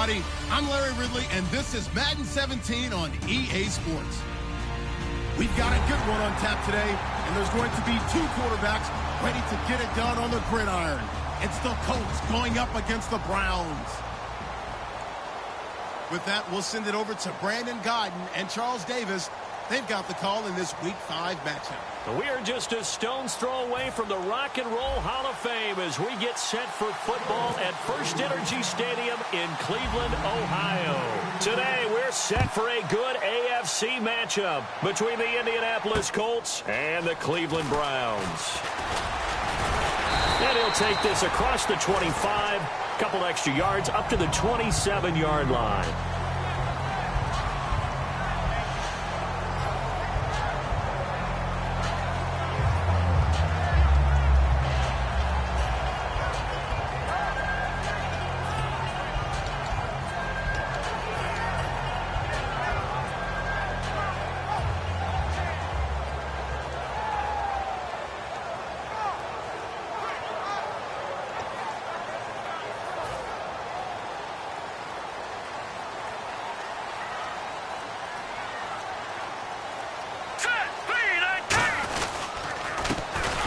everybody. I'm Larry Ridley, and this is Madden 17 on EA Sports. We've got a good one on tap today, and there's going to be two quarterbacks ready to get it done on the gridiron. It's the Colts going up against the Browns. With that, we'll send it over to Brandon Godden and Charles Davis. They've got the call in this Week 5 matchup. We are just a stone's throw away from the Rock and Roll Hall of Fame as we get set for football at First Energy Stadium in Cleveland, Ohio. Today, we're set for a good AFC matchup between the Indianapolis Colts and the Cleveland Browns. And he'll take this across the 25, couple extra yards up to the 27-yard line.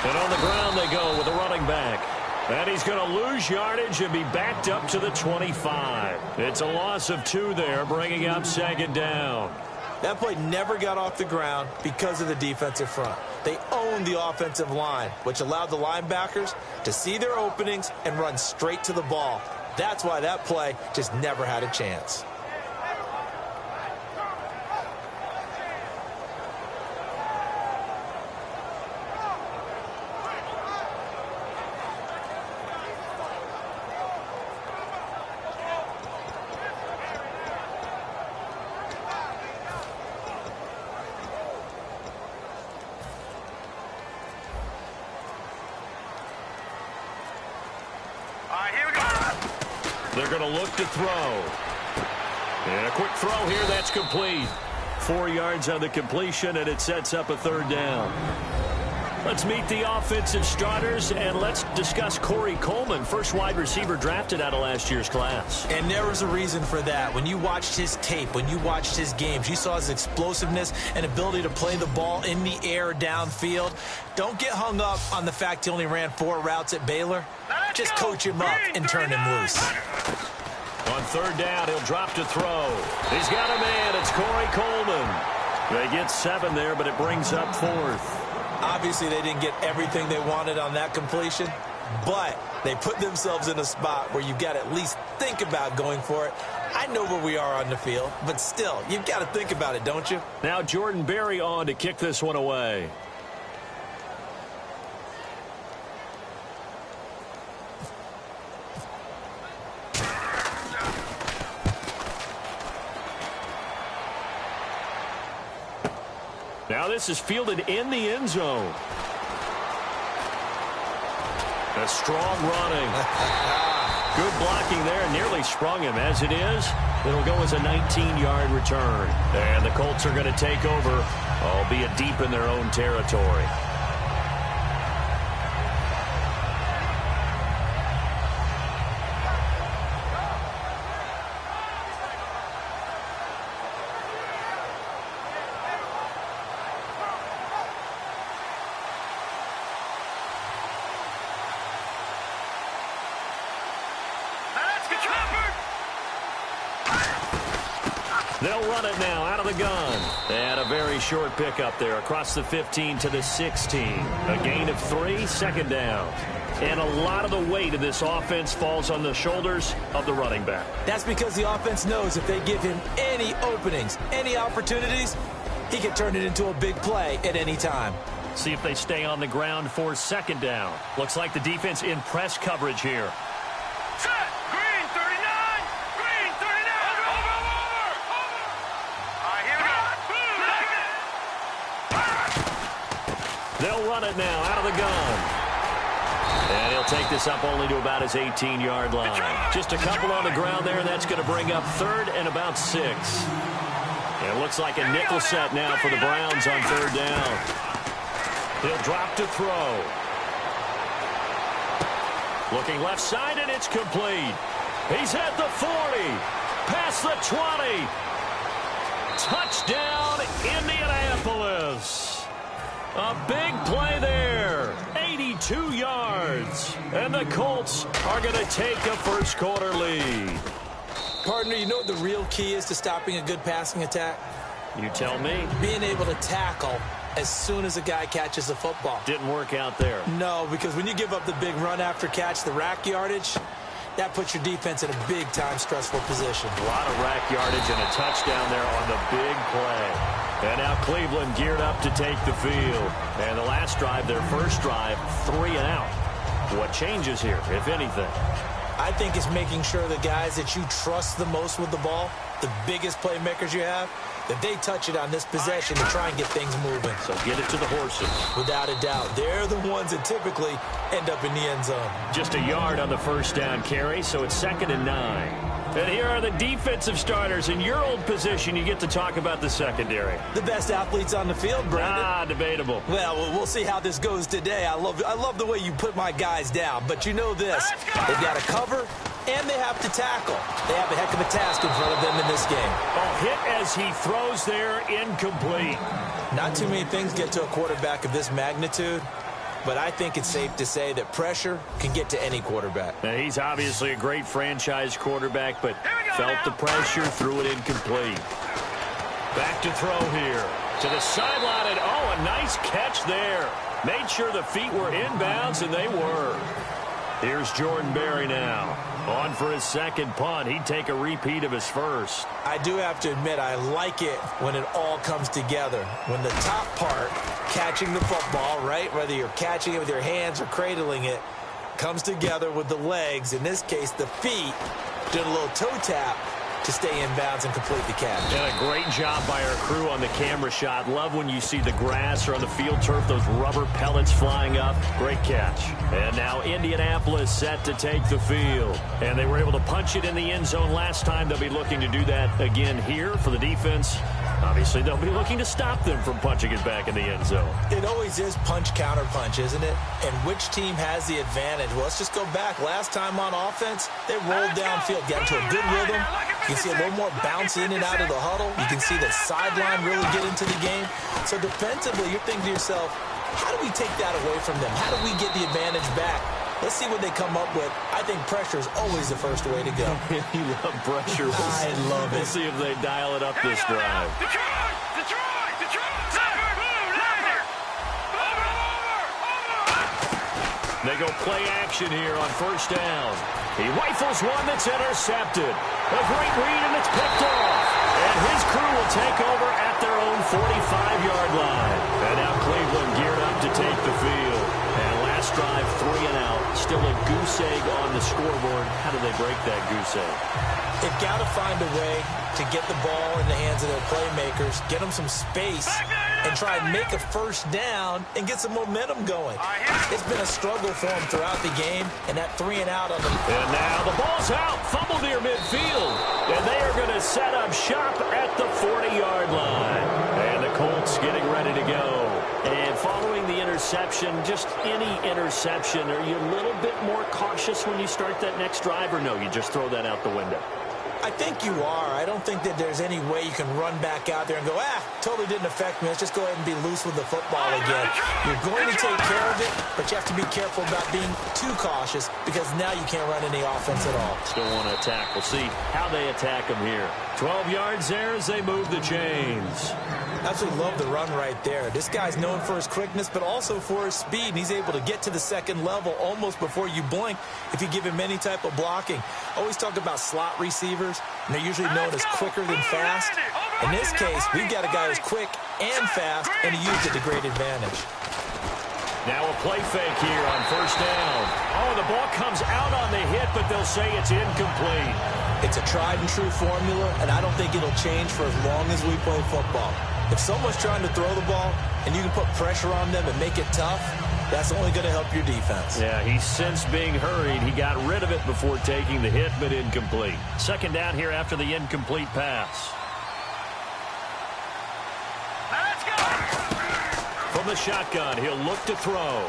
And on the ground they go with the running back. And he's going to lose yardage and be backed up to the 25. It's a loss of 2 there, bringing up second down. That play never got off the ground because of the defensive front. They owned the offensive line, which allowed the linebackers to see their openings and run straight to the ball. That's why that play just never had a chance. They're going to look to throw. And a quick throw here, that's complete. 4 yards on the completion, and it sets up a third down. Let's meet the offensive starters, and let's discuss Corey Coleman, first wide receiver drafted out of last year's class. And there was a reason for that. When you watched his tape, when you watched his games, you saw his explosiveness and ability to play the ball in the air downfield. Don't get hung up on the fact he only ran 4 routes at Baylor. Just coach him up and turn him loose. On third down, he'll drop to throw. He's got a man. It's Corey Coleman. They get 7 there, but it brings up 4th. Obviously, they didn't get everything they wanted on that completion, but they put themselves in a spot where you've got to at least think about going for it. I know where we are on the field, but still, you've got to think about it, don't you? Now Jordan Berry on to kick this one away. Now this is fielded in the end zone. A strong running. Good blocking there. Nearly sprung him. As it is, it'll go as a 19-yard return. And the Colts are going to take over, albeit deep in their own territory. They'll run it now out of the gun. And a very short pickup there across the 15 to the 16. A gain of 3, second down. And a lot of the weight of this offense falls on the shoulders of the running back. That's because the offense knows if they give him any openings, any opportunities, he can turn it into a big play at any time. See if they stay on the ground for second down. Looks like the defense in press coverage here. They'll run it now out of the gun. And he'll take this up only to about his 18-yard line. Just a couple on the ground there, and that's going to bring up 3rd and about 6. And it looks like a nickel set now for the Browns on 3rd down. He'll drop to throw. Looking left side, and it's complete. He's at the 40. past the 20. Touchdown, Indianapolis. A big play there. 82 yards. And the Colts are going to take a first quarter lead. Partner, you know what the real key is to stopping a good passing attack? You tell me. Being able to tackle as soon as a guy catches the football. Didn't work out there. No, because when you give up the big run after catch, the rack yardage, that puts your defense in a big-time stressful position. A lot of rack yardage and a touchdown there on the big play. And now Cleveland geared up to take the field. And the last drive, their first drive, 3 and out. What changes here, if anything? I think it's making sure the guys that you trust the most with the ball, the biggest playmakers you have, that they touch it on this possession to try and get things moving. So get it to the horses. Without a doubt. They're the ones that typically end up in the end zone. Just a yard on the first down carry, so it's 2nd and 9. And here are the defensive starters. In your old position, you get to talk about the secondary. The best athletes on the field, Brandon. Debatable. Well, we'll see how this goes today. I love the way you put my guys down. But you know this. They've got to cover, and they have to tackle. They have a heck of a task in front of them in this game. A hit as he throws there, incomplete. Not too many things get to a quarterback of this magnitude, but I think it's safe to say that pressure can get to any quarterback. Now, he's obviously a great franchise quarterback, but felt the pressure, threw it incomplete. Back to throw here. To the sideline, and a nice catch there. Made sure the feet were inbounds, and they were. Here's Jordan Berry now. On for his second punt. He'd take a repeat of his first. I do have to admit, I like it when it all comes together. When the top part, catching the football, right, whether you're catching it with your hands or cradling it, comes together with the legs, in this case the feet, doing a little toe tap to stay in bounds and complete the catch. And a great job by our crew on the camera shot. Love when you see the grass or on the field turf, those rubber pellets flying up. Great catch. And now Indianapolis set to take the field. And they were able to punch it in the end zone last time. They'll be looking to do that again here for the defense. Obviously, they'll be looking to stop them from punching it back in the end zone. It always is punch, counter punch, isn't it? And which team has the advantage? Well, let's just go back. Last time on offense, they rolled downfield, got into a good rhythm. You can see a little more bounce in and out of the huddle. You can see the sideline really get into the game. So defensively, you're thinking to yourself, how do we take that away from them? How do we get the advantage back? Let's see what they come up with. I think pressure is always the first way to go. You love pressure. I love it. We'll see if they dial it up this drive. They go play action here on first down. He rifles one that's intercepted. A great read, and it's picked off. And his crew will take over at their own 45-yard line. And now Cleveland geared up to take the field. And last drive, 3 and out. Still a goose egg on the scoreboard. How do they break that goose egg? They've got to find a way to get the ball in the hands of their playmakers, get them some space, and try and make a first down and get some momentum going. It's been a struggle for them throughout the game, and that 3 and out on them. And now the ball's out, fumble near midfield, and they are going to set up shop at the 40-yard line. And the Colts getting ready to go. And following the interception, just any interception, are you a little bit more cautious when you start that next drive, or no, you just throw that out the window? I think you are. I don't think that there's any way you can run back out there and go, totally didn't affect me. Let's just go ahead and be loose with the football again. You're going to take care of it, but you have to be careful about being too cautious because now you can't run any offense at all. Still want to attack. We'll see how they attack them here. 12 yards there as they move the chains. Absolutely love the run right there. This guy's known for his quickness, but also for his speed. And he's able to get to the second level almost before you blink if you give him any type of blocking. Always talk about slot receivers, and they're usually known as quicker than fast. In this case, we've got a guy who's quick and fast, and he used it to great advantage. Now a play fake here on first down. Oh, the ball comes out on the hit, but they'll say it's incomplete. It's a tried-and-true formula, and I don't think it'll change for as long as we play football. If someone's trying to throw the ball and you can put pressure on them and make it tough, that's only going to help your defense. Yeah, he's since being hurried. He got rid of it before taking the hit, but incomplete. Second down here after the incomplete pass. Let's go! From the shotgun, he'll look to throw.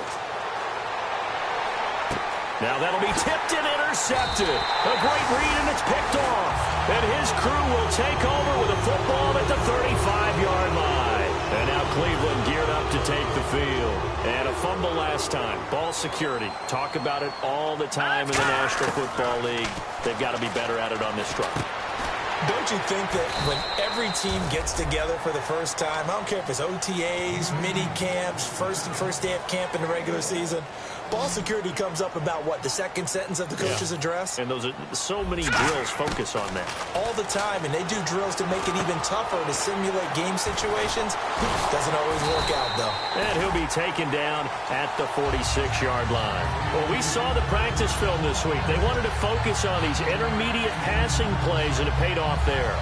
Now that'll be tipped and intercepted. A great read, and it's picked off. And his crew will take over with a football at the 35-yard line. And now Cleveland geared up to take the field. And a fumble last time. Ball security. Talk about it all the time in the National Football League. They've got to be better at it on this drive. Don't you think that when every team gets together for the first time, I don't care if it's OTAs, mini camps, first day of camp in the regular season, ball security comes up about what, the second sentence of the coach's address? And those are so many drills focus on that. All the time, and they do drills to make it even tougher to simulate game situations. Doesn't always work out, though. And he'll be taken down at the 46-yard line. Well, we saw the practice film this week. They wanted to focus on these intermediate passing plays, and it paid off there.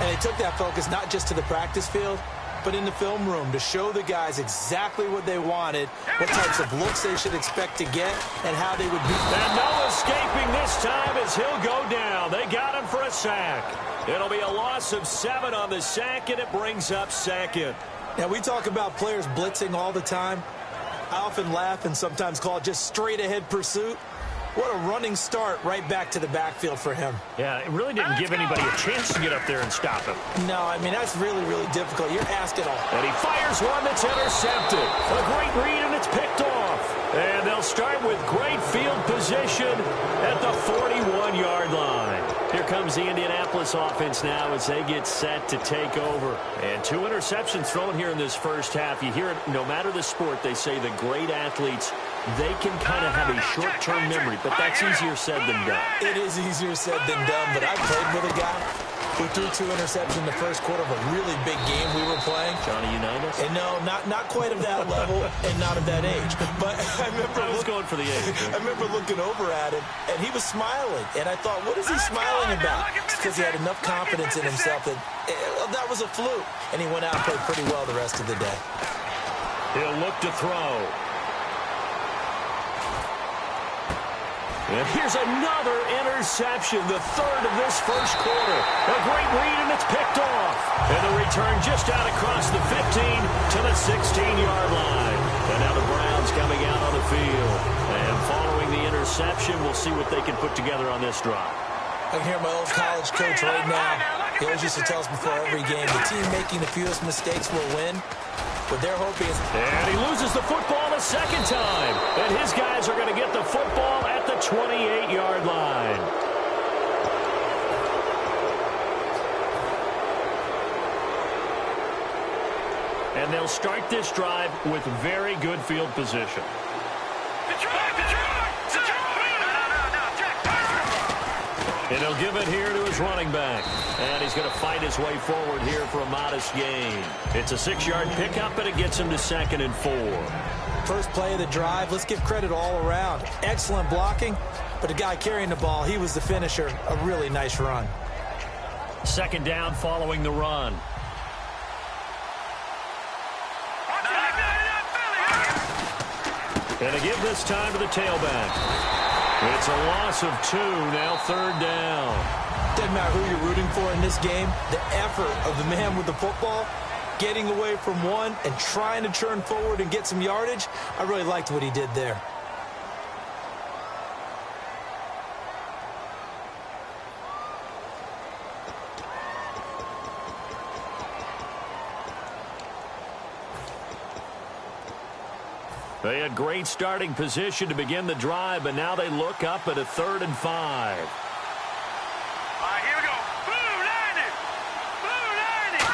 And they took that focus not just to the practice field, but in the film room to show the guys exactly what they wanted, what types of looks they should expect to get, and how they would beat them. And no escaping this time as he'll go down. They got him for a sack. It'll be a loss of 7 on the sack, and it brings up second. Now, we talk about players blitzing all the time. I often laugh and sometimes call it just straight-ahead pursuit. What a running start right back to the backfield for him. Yeah, it really didn't give anybody a chance to get up there and stop him. No, I mean, that's really, really difficult. You're asking all. And he fires one that's intercepted. A great read, and it's picked off. And they'll start with great field position at the 41-yard line. Here comes the Indianapolis offense now as they get set to take over. And 2 interceptions thrown here in this first half. You hear it, no matter the sport, they say the great athletes, they can kind of have a short-term memory, but that's easier said than done. It is easier said than done, but I played with a guy who threw 2 interceptions in the first quarter of a really big game we were playing. Johnny Unitas? And no, not quite of that level and not of that age. But I was going for the age. I remember looking over at him, and he was smiling. And I thought, what is he smiling about? It's because he had enough confidence in himself that that was a fluke. And he went out and played pretty well the rest of the day. He'll look to throw. And here's another interception, the 3rd of this first quarter. A great read, and it's picked off. And the return just out across the 15 to the 16-yard line. And now the Browns coming out on the field. And following the interception, we'll see what they can put together on this drive. I can hear my old college coach right now. He always used to tell us before every game, the team making the fewest mistakes will win. But they're hoping. And he loses the football the second time. And his guys are going to get the football at the 28-yard line. And they'll start this drive with very good field position. And he'll give it here to his running back. And he's going to fight his way forward here for a modest gain. It's a 6-yard pickup, and it gets him to 2nd and 4. First play of the drive, let's give credit all around. Excellent blocking, but the guy carrying the ball, he was the finisher. A really nice run. 2nd down following the run. And they give this time to the tailback. It's a loss of 2, now 3rd down. Doesn't matter who you're rooting for in this game. The effort of the man with the football, getting away from one and trying to turn forward and get some yardage, I really liked what he did there. They had great starting position to begin the drive, but now they look up at a 3rd and 5. All right, here we go. Blue line it. Blue line it.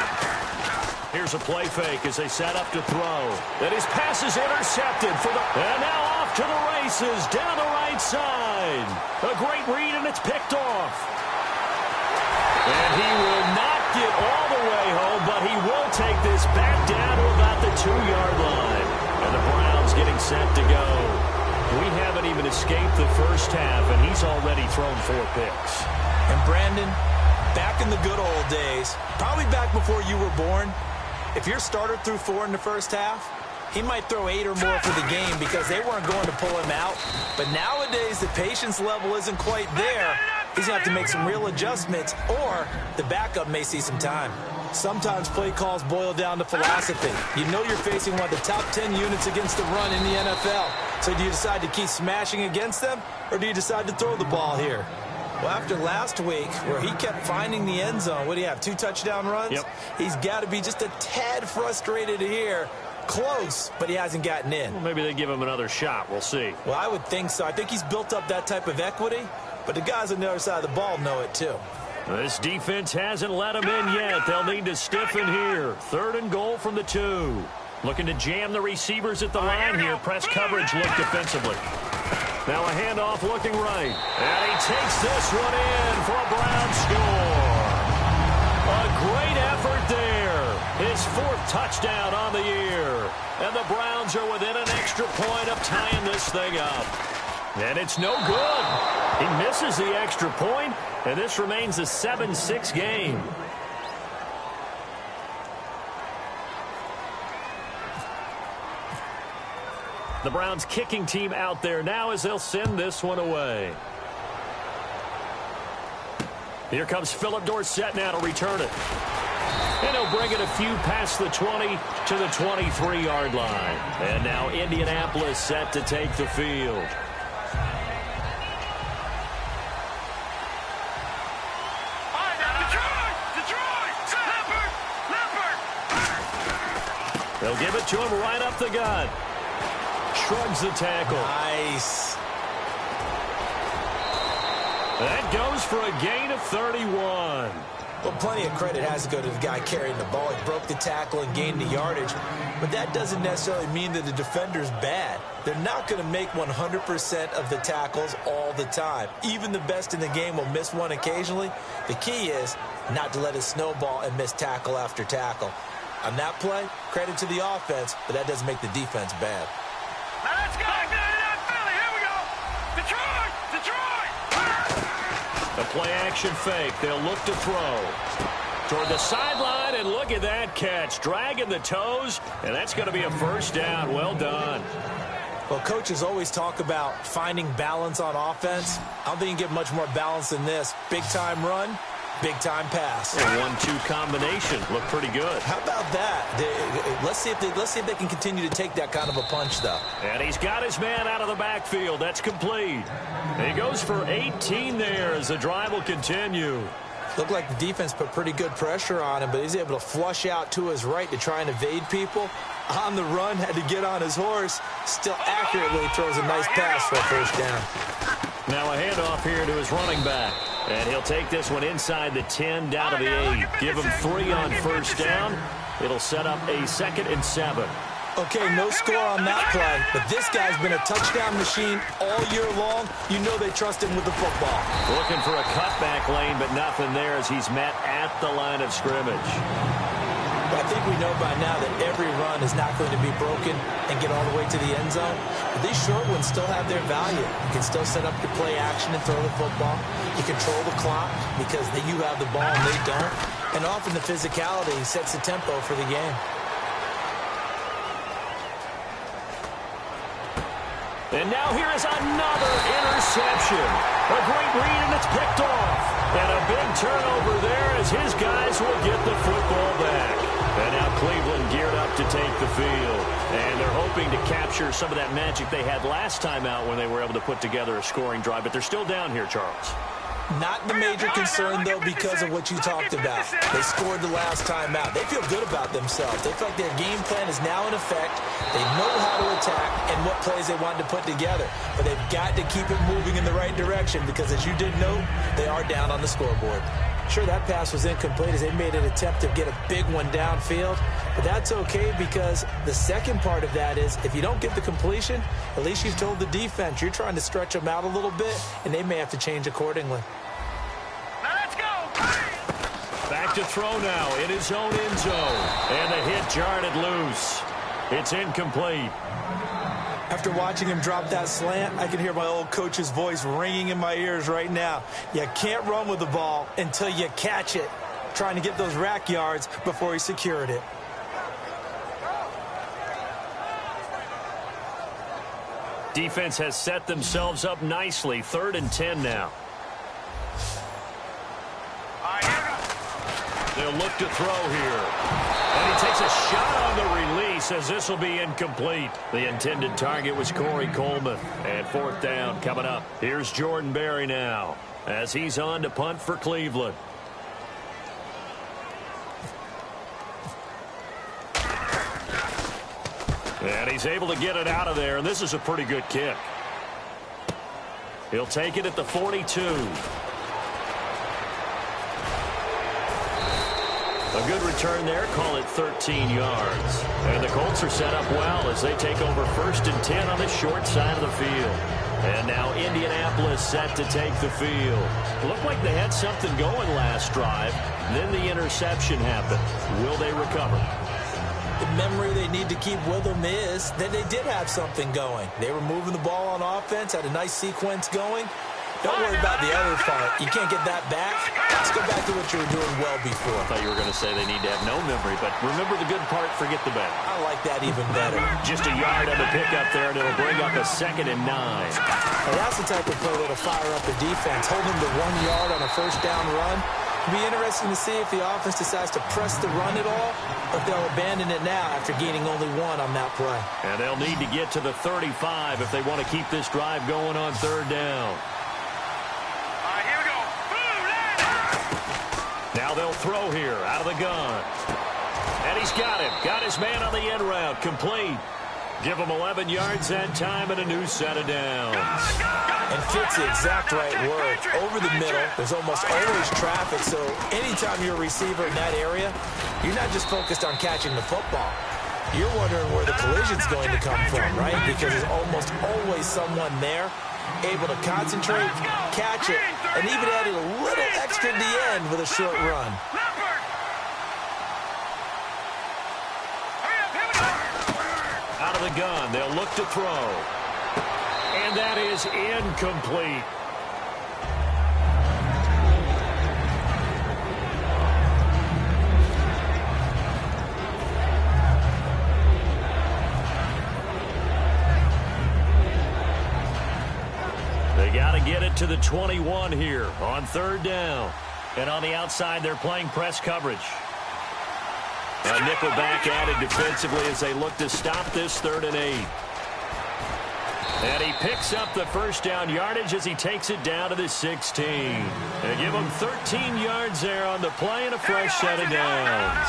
Here's a play fake as they set up to throw. And his pass is intercepted for the... And now off to the races down the right side. A great read, and it's picked off. And he will not get all the way home, but he will take this back down to about the 2-yard line. And the Browns getting set to go. We haven't even escaped the first half, and he's already thrown 4 picks. And Brandon, back in the good old days, probably back before you were born, if your starter threw 4 in the first half, he might throw 8 or more for the game because they weren't going to pull him out. But nowadays, the patience level isn't quite there. He's going to have to make some real adjustments, or the backup may see some time. Sometimes play calls boil down to philosophy. You know you're facing one of the top 10 units against the run in the NFL. So do you decide to keep smashing against them, or do you decide to throw the ball here? Well, after last week, where he kept finding the end zone, what do you have, 2 touchdown runs? Yep. He's got to be just a tad frustrated here. Close, but he hasn't gotten in. Well, maybe they give him another shot. We'll see. Well, I would think so. I think he's built up that type of equity, but the guys on the other side of the ball know it too. This defense hasn't let him in yet. They'll need to stiffen here. 3rd and goal from the 2. Looking to jam the receivers at the line here. Press coverage look defensively. Now a handoff looking right. And he takes this one in for a Brown score. A great effort there. His 4th touchdown on the year. And the Browns are within an extra point of tying this thing up. And it's no good. He misses the extra point, and this remains a 7-6 game. The Browns kicking team out there now as they'll send this one away. Here comes Philip Dorsett now to return it. And he'll bring it a few past the 20 to the 23-yard line. And now Indianapolis set to take the field. They'll give it to him right up the gut. Shrugs the tackle. Nice. That goes for a gain of 31. Well, plenty of credit has to go to the guy carrying the ball. He broke the tackle and gained the yardage. But that doesn't necessarily mean that the defender's bad. They're not going to make 100% of the tackles all the time. Even the best in the game will miss one occasionally. The key is not to let it snowball and miss tackle after tackle. On that play, credit to the offense, but that doesn't make the defense bad. Now let's go. Philly, here we go. Detroit. A play-action fake. They'll look to throw. Toward the sideline, and look at that catch. Dragging the toes, and that's going to be a first down. Well done. Well, coaches always talk about finding balance on offense. I don't think you can get much more balance than this. Big-time run, big-time pass. A 1-2 combination. Looked pretty good. How about that? Let's see if they can continue to take that kind of a punch, though. And he's got his man out of the backfield. That's complete. And he goes for 18 there as the drive will continue. Looked like the defense put pretty good pressure on him, but he's able to flush out to his right to try and evade people. On the run, had to get on his horse. Still accurately throws a nice pass for a first down. Now a handoff here to his running back. And he'll take this one inside the 10 down to the 8. Give him 3 on first down. It'll set up a 2nd and 7. Okay, no score on that play, but this guy's been a touchdown machine all year long. You know they trust him with the football. Looking for a cutback lane, but nothing there as he's met at the line of scrimmage. But I think we know by now that every run is not going to be broken and get all the way to the end zone. But these short ones still have their value. You can still set up your play action and throw the football. You control the clock because you have the ball and they don't. And often the physicality sets the tempo for the game. And now here is another interception. A great read, and it's picked off. And a big turnover there as his guys will get the football back. And now Cleveland geared up to take the field. And they're hoping to capture some of that magic they had last time out when they were able to put together a scoring drive. But they're still down here, Charles. Not the major concern, though, because of what you talked about. They scored the last time out. They feel good about themselves. They feel like their game plan is now in effect. They know how to attack and what plays they want to put together. But they've got to keep it moving in the right direction because, as you did note, they are down on the scoreboard. Sure, that pass was incomplete as they made an attempt to get a big one downfield. But that's okay because the second part of that is if you don't get the completion, at least you've told the defense you're trying to stretch them out a little bit, and they may have to change accordingly. Now let's go. Back to throw now in his own end zone. And the hit jarred it loose. It's incomplete. After watching him drop that slant, I can hear my old coach's voice ringing in my ears right now. You can't run with the ball until you catch it. Trying to get those rack yards before he secured it. Defense has set themselves up nicely. 3rd and 10 now. All right, here we go. They'll look to throw here. And he takes a shot on the release as this will be incomplete. The intended target was Corey Coleman. And fourth down coming up. Here's Jordan Berry now as he's on to punt for Cleveland. And he's able to get it out of there, and this is a pretty good kick. He'll take it at the 42. A good return there, call it 13 yards. And the Colts are set up well as they take over 1st and 10 on the short side of the field. And now Indianapolis set to take the field. Looked like they had something going last drive. Then the interception happened. Will they recover? The memory they need to keep with them is that they did have something going. They were moving the ball on offense, had a nice sequence going. Don't worry about the other part. You can't get that back. Let's go back to what you were doing well before. I thought you were going to say they need to have no memory, but remember the good part, forget the bad. I like that even better. Just a yard on the pickup there, and it'll bring up a 2nd and 9. And that's the type of play that'll fire up the defense. Hold them to 1 yard on a first down run. It'll be interesting to see if the offense decides to press the run at all, or if they'll abandon it now after gaining only 1 on that play. And they'll need to get to the 35 if they want to keep this drive going on 3rd down. Here we go. Now they'll throw here out of the gun. And he's got him. Got his man on the end route. Complete. Give him 11 yards that time and a new set of downs. And fits the exact right word. Over the middle, there's almost always traffic, so anytime you're a receiver in that area, you're not just focused on catching the football. You're wondering where the collision's going to come from, right? Because there's almost always someone there able to concentrate, catch it, and even added a little extra at the end with a short run. Out of the gun, they'll look to throw. And that is incomplete. They got to get it to the 21 here on 3rd down. And on the outside, they're playing press coverage. A nickel back added defensively as they look to stop this 3rd and 8. And he picks up the first down yardage as he takes it down to the 16. And give him 13 yards there on the play and a fresh set of downs.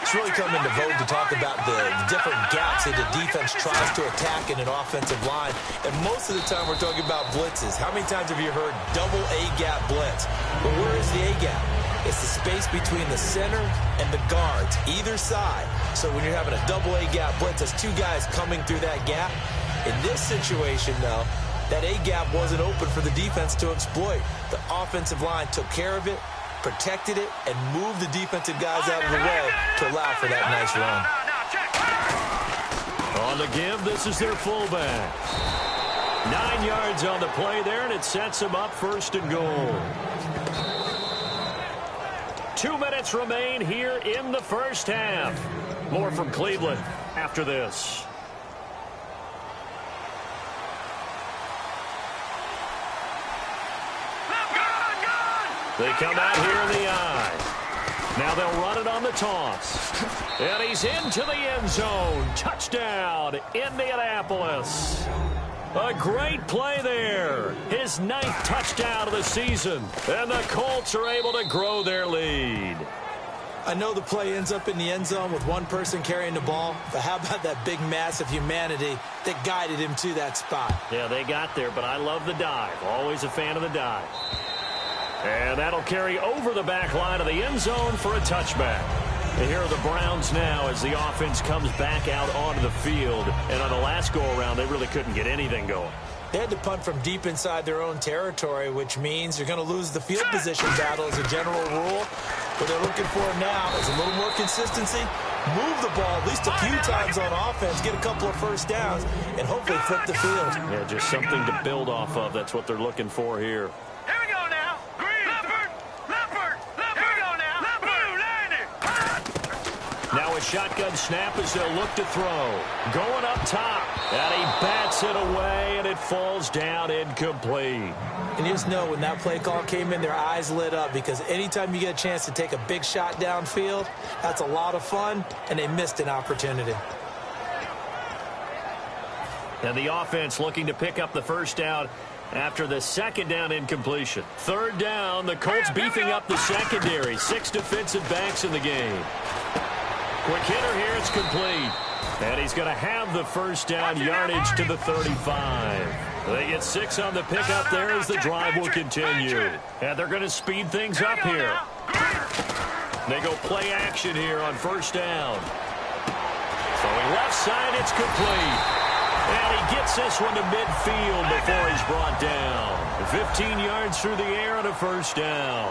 It's really come into vogue to talk about the different gaps that the defense tries to attack in an offensive line. And most of the time we're talking about blitzes. How many times have you heard double A-gap blitz? But where is the A-gap? It's the space between the center and the guards, either side. So when you're having a double A-gap blitz, there's 2 guys coming through that gap. In this situation, though, that A-gap wasn't open for the defense to exploit. The offensive line took care of it, protected it, and moved the defensive guys out of the way to allow for that nice run. On the give, this is their fullback. 9 yards on the play there, and it sets them up 1st and goal. 2 minutes remain here in the first half. More from Cleveland after this. They come out here in the eye. Now they'll run it on the toss. And he's into the end zone. Touchdown, Indianapolis. A great play there. His 9th touchdown of the season. And the Colts are able to grow their lead. I know the play ends up in the end zone with one person carrying the ball, but how about that big mass of humanity that guided him to that spot? Yeah, they got there, but I love the dive. Always a fan of the dive. And that'll carry over the back line of the end zone for a touchback. And here are the Browns now as the offense comes back out onto the field. And on the last go-around, they really couldn't get anything going. They had to punt from deep inside their own territory, which means you're going to lose the field position battle as a general rule. What they're looking for now is a little more consistency, move the ball at least a few times on offense, get a couple of first downs, and hopefully flip the field. Yeah, just something to build off of. That's what they're looking for here. Here we go now. Green. Leopard. Here we go now. Blue landing. Now Now a shotgun snap as they'll look to throw. Going up top. And he bats it away, and it falls down incomplete. And you just know when that play call came in, their eyes lit up, because anytime you get a chance to take a big shot downfield, that's a lot of fun, and they missed an opportunity. And the offense looking to pick up the first down after the second down incompletion. Third down, the Colts beefing up the secondary. 6 defensive backs in the game. Quick hitter here, it's complete. And he's going to have the first down, yardage to the 35. They get 6 on the pickup there as the drive will continue. And they're going to speed things up here. They go play action here on first down. Throwing left side, it's complete. And he gets this one to midfield before he's brought down. 15 yards through the air and a first down.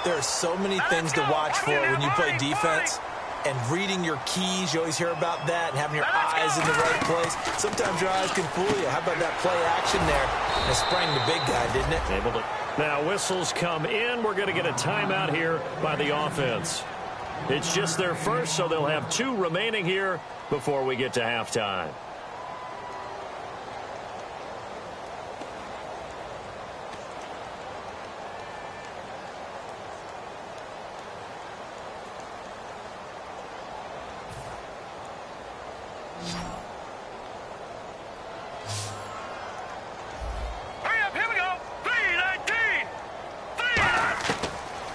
There are so many things to watch for when you play defense. And reading your keys, you always hear about that, and having your eyes in the right place. Sometimes your eyes can fool you. How about that play action there? It sprang the big guy, didn't it? Able to. Now whistles come in. We're going to get a timeout here by the offense. It's just their first, so they'll have 2 remaining here before we get to halftime.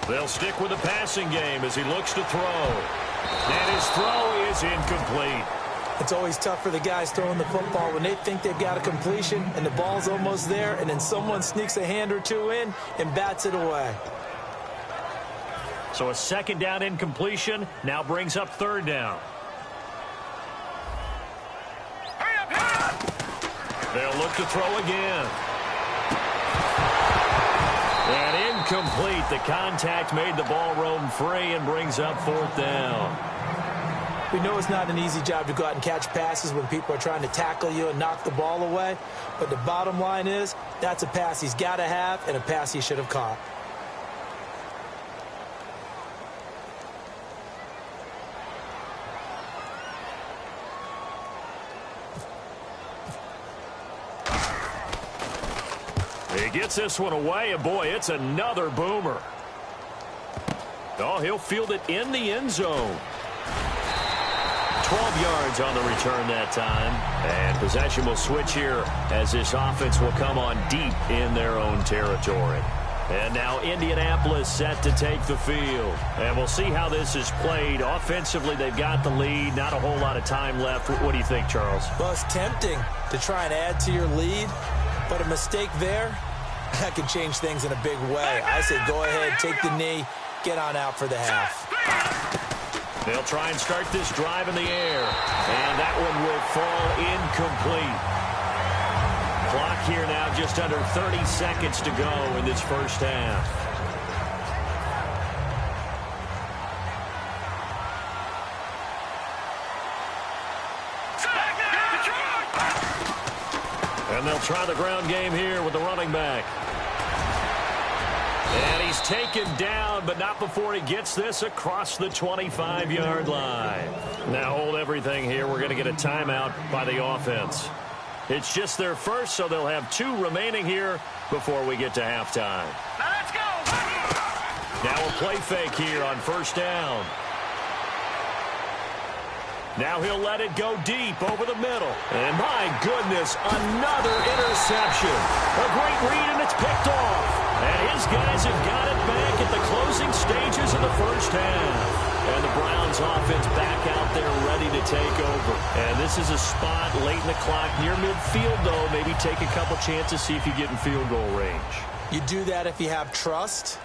They'll stick with the passing game as he looks to throw. And his throw is incomplete. It's always tough for the guys throwing the football when they think they've got a completion and the ball's almost there, and then someone sneaks a hand or two in and bats it away. So a second down incompletion now brings up third down. They'll look to throw again. And incomplete. The contact made the ball roam free and brings up fourth down. We know it's not an easy job to go out and catch passes when people are trying to tackle you and knock the ball away. But the bottom line is, that's a pass he's got to have and a pass he should have caught. He gets this one away, and boy, it's another boomer. Oh, he'll field it in the end zone. 12 yards on the return that time. And possession will switch here as this offense will come on deep in their own territory. And now Indianapolis set to take the field. And we'll see how this is played. Offensively, they've got the lead. Not a whole lot of time left. What do you think, Charles? Well, it's tempting to try and add to your lead. But a mistake there, that can change things in a big way. I say go ahead, take the knee, get on out for the half. They'll try and start this drive in the air. And that one will fall incomplete. Clock here now just under 30 seconds to go in this first half. And they'll try the ground game here with the running back. And he's taken down, but not before he gets this across the 25-yard line. Now hold everything here. We're going to get a timeout by the offense. It's just their first, so they'll have 2 remaining here before we get to halftime. Now let's go. Now a play fake here on first down. Now he'll let it go deep over the middle. And my goodness, another interception. A great read, and it's picked off. And his guys have got it back at the closing stages of the first half. And the Browns offense back out there ready to take over. And this is a spot late in the clock near midfield, though. Maybe take a couple chances, see if you get in field goal range. You do that if you have trust.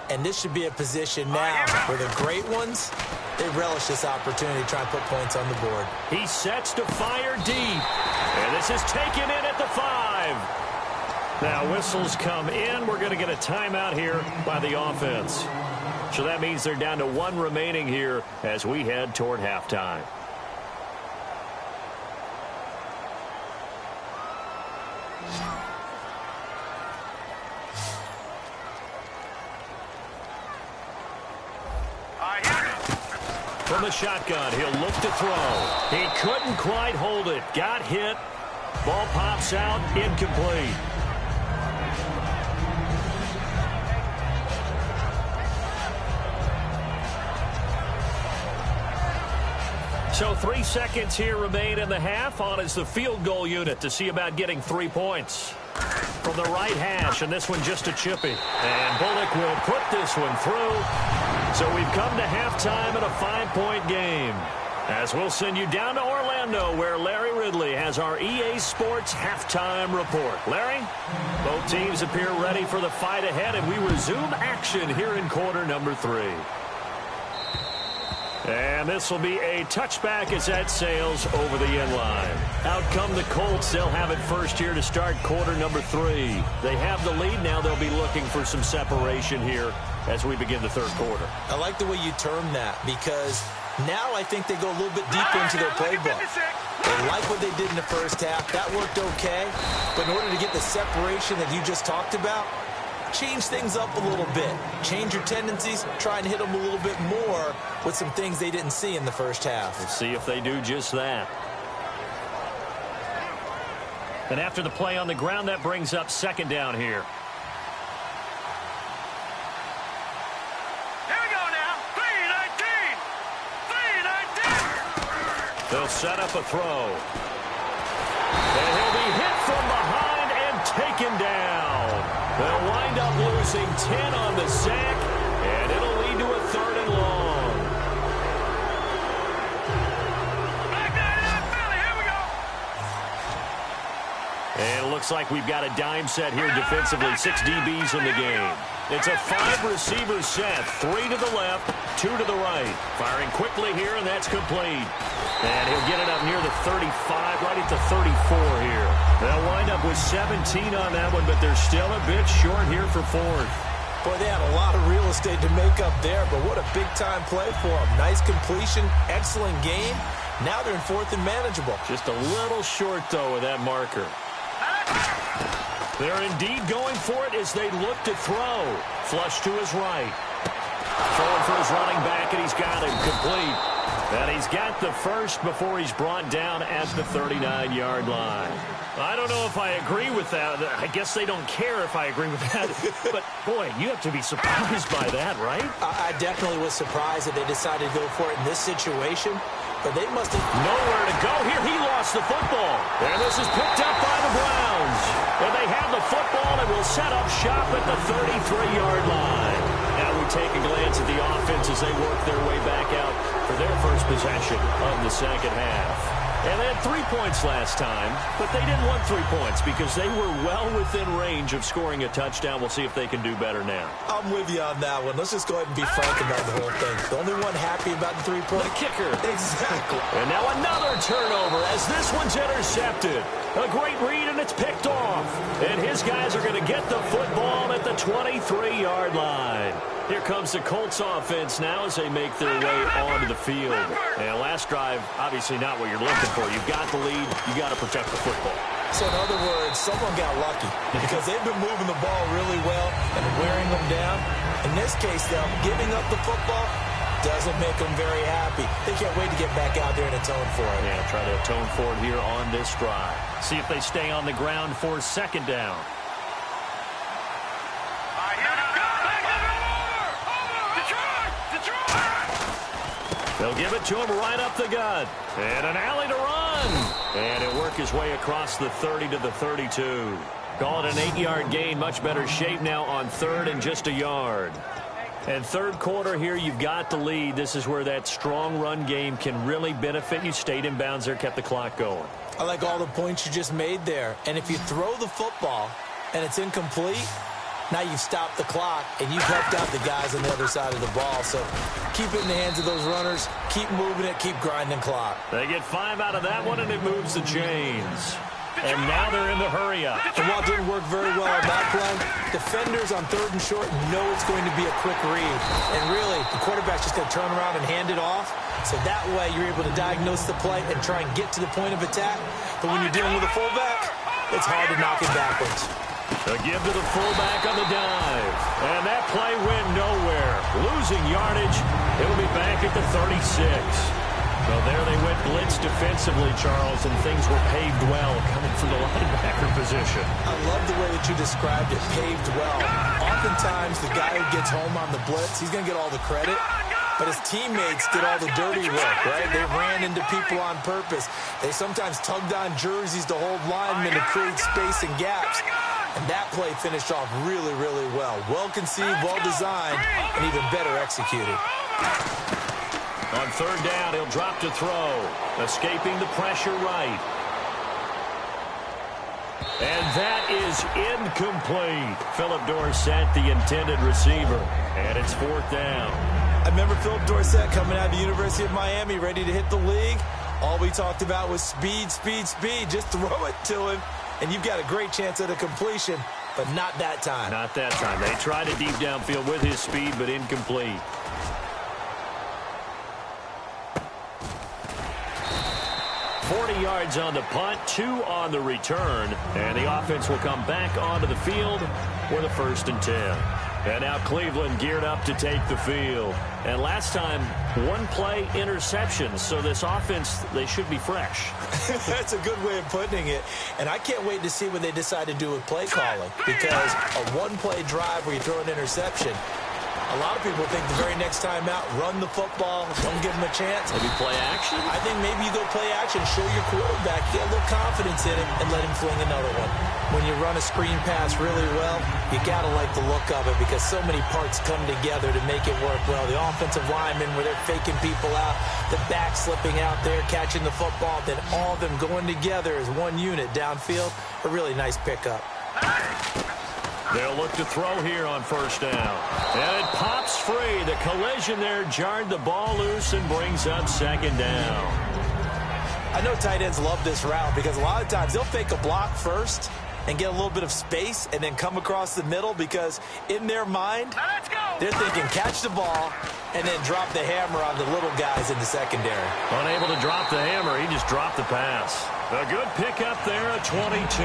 And this should be a position now where the great ones, they relish this opportunity to try and put points on the board. He sets to fire deep. And this is taken in at the 5. Now whistles come in. We're going to get a timeout here by the offense. So that means they're down to 1 remaining here as we head toward halftime. From the shotgun, he'll look to throw. He couldn't quite hold it. Got hit. Ball pops out, incomplete. So 3 seconds here remain in the half. On is the field goal unit to see about getting 3 points. From the right hash, and this one just a chippy. And Bullock will put this one through. So we've come to halftime in a 5-point game. As we'll send you down to Orlando, where Larry Ridley has our EA Sports halftime report. Larry, both teams appear ready for the fight ahead, and we resume action here in quarter number 3. And this will be a touchback as that sails over the end line. Out come the Colts. They'll have it first here to start quarter number 3. They have the lead. Now they'll be looking for some separation here as we begin the third quarter. I like the way you term that, because now I think they go a little bit deeper into their playbook. They like what they did in the first half. That worked okay. But in order to get the separation that you just talked about, change things up a little bit. Change your tendencies. Try and hit them a little bit more with some things they didn't see in the first half. We'll see if they do just that. And after the play on the ground, that brings up second down here. Here we go now. 3-19. 3-19. They'll set up a throw. And he'll be hit from behind and taken down. They'll wind up losing 10 on the sack, and it'll lead to a 3rd and long. Back down, Philly. Here we go. And it looks like we've got a dime set here defensively. 6 DBs in the game. It's a 5-receiver set. 3 to the left, 2 to the right. Firing quickly here, and that's complete. And he'll get it up near the 35, right at the 34 here. They'll wind up with 17 on that one, but they're still a bit short here for 4th. Boy, they had a lot of real estate to make up there, but what a big-time play for them. Nice completion, excellent game. Now they're in 4th and manageable. Just a little short, though, with that marker. They're indeed going for it as they look to throw. Flush to his right. Throwing for his running back, and he's got him complete. And he's got the first before he's brought down at the 39-yard line. I don't know if I agree with that. I guess they don't care if I agree with that. But, boy, you have to be surprised by that, right? I definitely was surprised that they decided to go for it in this situation. But they must have nowhere to go here. He lost the football. And this is picked up by the Browns. And they have the football and will set up shop at the 33-yard line. Now we take a glance at the offense as they work their way back out for their first possession of the second half. And they had 3 points last time, but they didn't want 3 points because they were well within range of scoring a touchdown. We'll see if they can do better now. I'm with you on that one. Let's just go ahead and be frank about the whole thing. The only one happy about the 3-point kicker. Exactly. And now another turnover as this one's intercepted. A great read, and it's picked off. And his guys are going to get the football at the 23-yard line. Here comes the Colts offense now as they make their way onto the field. And last drive, obviously not what you're looking for. You've got the lead. You got to protect the football. So in other words, someone got lucky because they've been moving the ball really well and wearing them down. In this case, though, giving up the football doesn't make them very happy. They can't wait to get back out there and atone for it. Yeah, try to atone for it here on this drive. See if they stay on the ground for second down. They'll give it to him right up the gut. And an alley to run. And it worked his way across the 30 to the 32. Call it an 8-yard gain. Much better shape now on 3rd and just a yard. And third quarter here, you've got the lead. This is where that strong run game can really benefit you. Stayed in bounds there, kept the clock going. I like all the points you just made there. And if you throw the football and it's incomplete, now you've stopped the clock and you've helped out the guys on the other side of the ball. So keep it in the hands of those runners. Keep moving it. Keep grinding clock. They get 5 out of that one, and it moves the chains. And now they're in the hurry-up. And while it didn't work very well on that play, defenders on 3rd and short know it's going to be a quick read. And really, the quarterback's just going to turn around and hand it off. So that way you're able to diagnose the play and try and get to the point of attack. But when you're dealing with a fullback, it's hard to knock it backwards. A give to the fullback on the dive. And that play went nowhere. Losing yardage It'll be back at the 36. So there they went blitz defensively, Charles, and things were paved well coming from the linebacker position. I love the way that you described it, paved well. Oftentimes, the guy who gets home on the blitz, he's going to get all the credit, but his teammates did all the dirty work, right? They ran into people on purpose. They sometimes tugged on jerseys to hold linemen to create space and gaps. And that play finished off really, really well. Well conceived, well designed, and even better executed. On third down, he'll drop to throw. Escaping the pressure right. And that is incomplete. Philip Dorsett, the intended receiver. And it's fourth down. I remember Philip Dorsett coming out of the University of Miami, ready to hit the league. All we talked about was speed, speed, speed. Just throw it to him, and you've got a great chance at a completion, but not that time. Not that time. They tried a deep downfield with his speed, but incomplete. 40 yards on the punt, 2 on the return, and the offense will come back onto the field with a 1st and 10. And now Cleveland geared up to take the field. And last time, 1-play interceptions, so this offense, they should be fresh. That's a good way of putting it. And I can't wait to see what they decide to do with play calling, because a 1-play drive where you throw an interception, a lot of people think the very next time out, run the football, don't give him a chance. Maybe play action? I think maybe you go play action, show your quarterback, get a little confidence in him, and let him fling another one. When you run a screen pass really well, you got to like the look of it because so many parts come together to make it work well. The offensive linemen, where they're faking people out, the back slipping out there, catching the football, then all of them going together as one unit downfield. A really nice pickup. They'll look to throw here on 1st down. And it pops free. The collision there jarred the ball loose and brings up 2nd down. I know tight ends love this route because a lot of times they'll fake a block first and get a little bit of space and then come across the middle because in their mind, they're thinking catch the ball and then drop the hammer on the little guys in the secondary. Unable to drop the hammer, he just dropped the pass. A good pickup there at 22.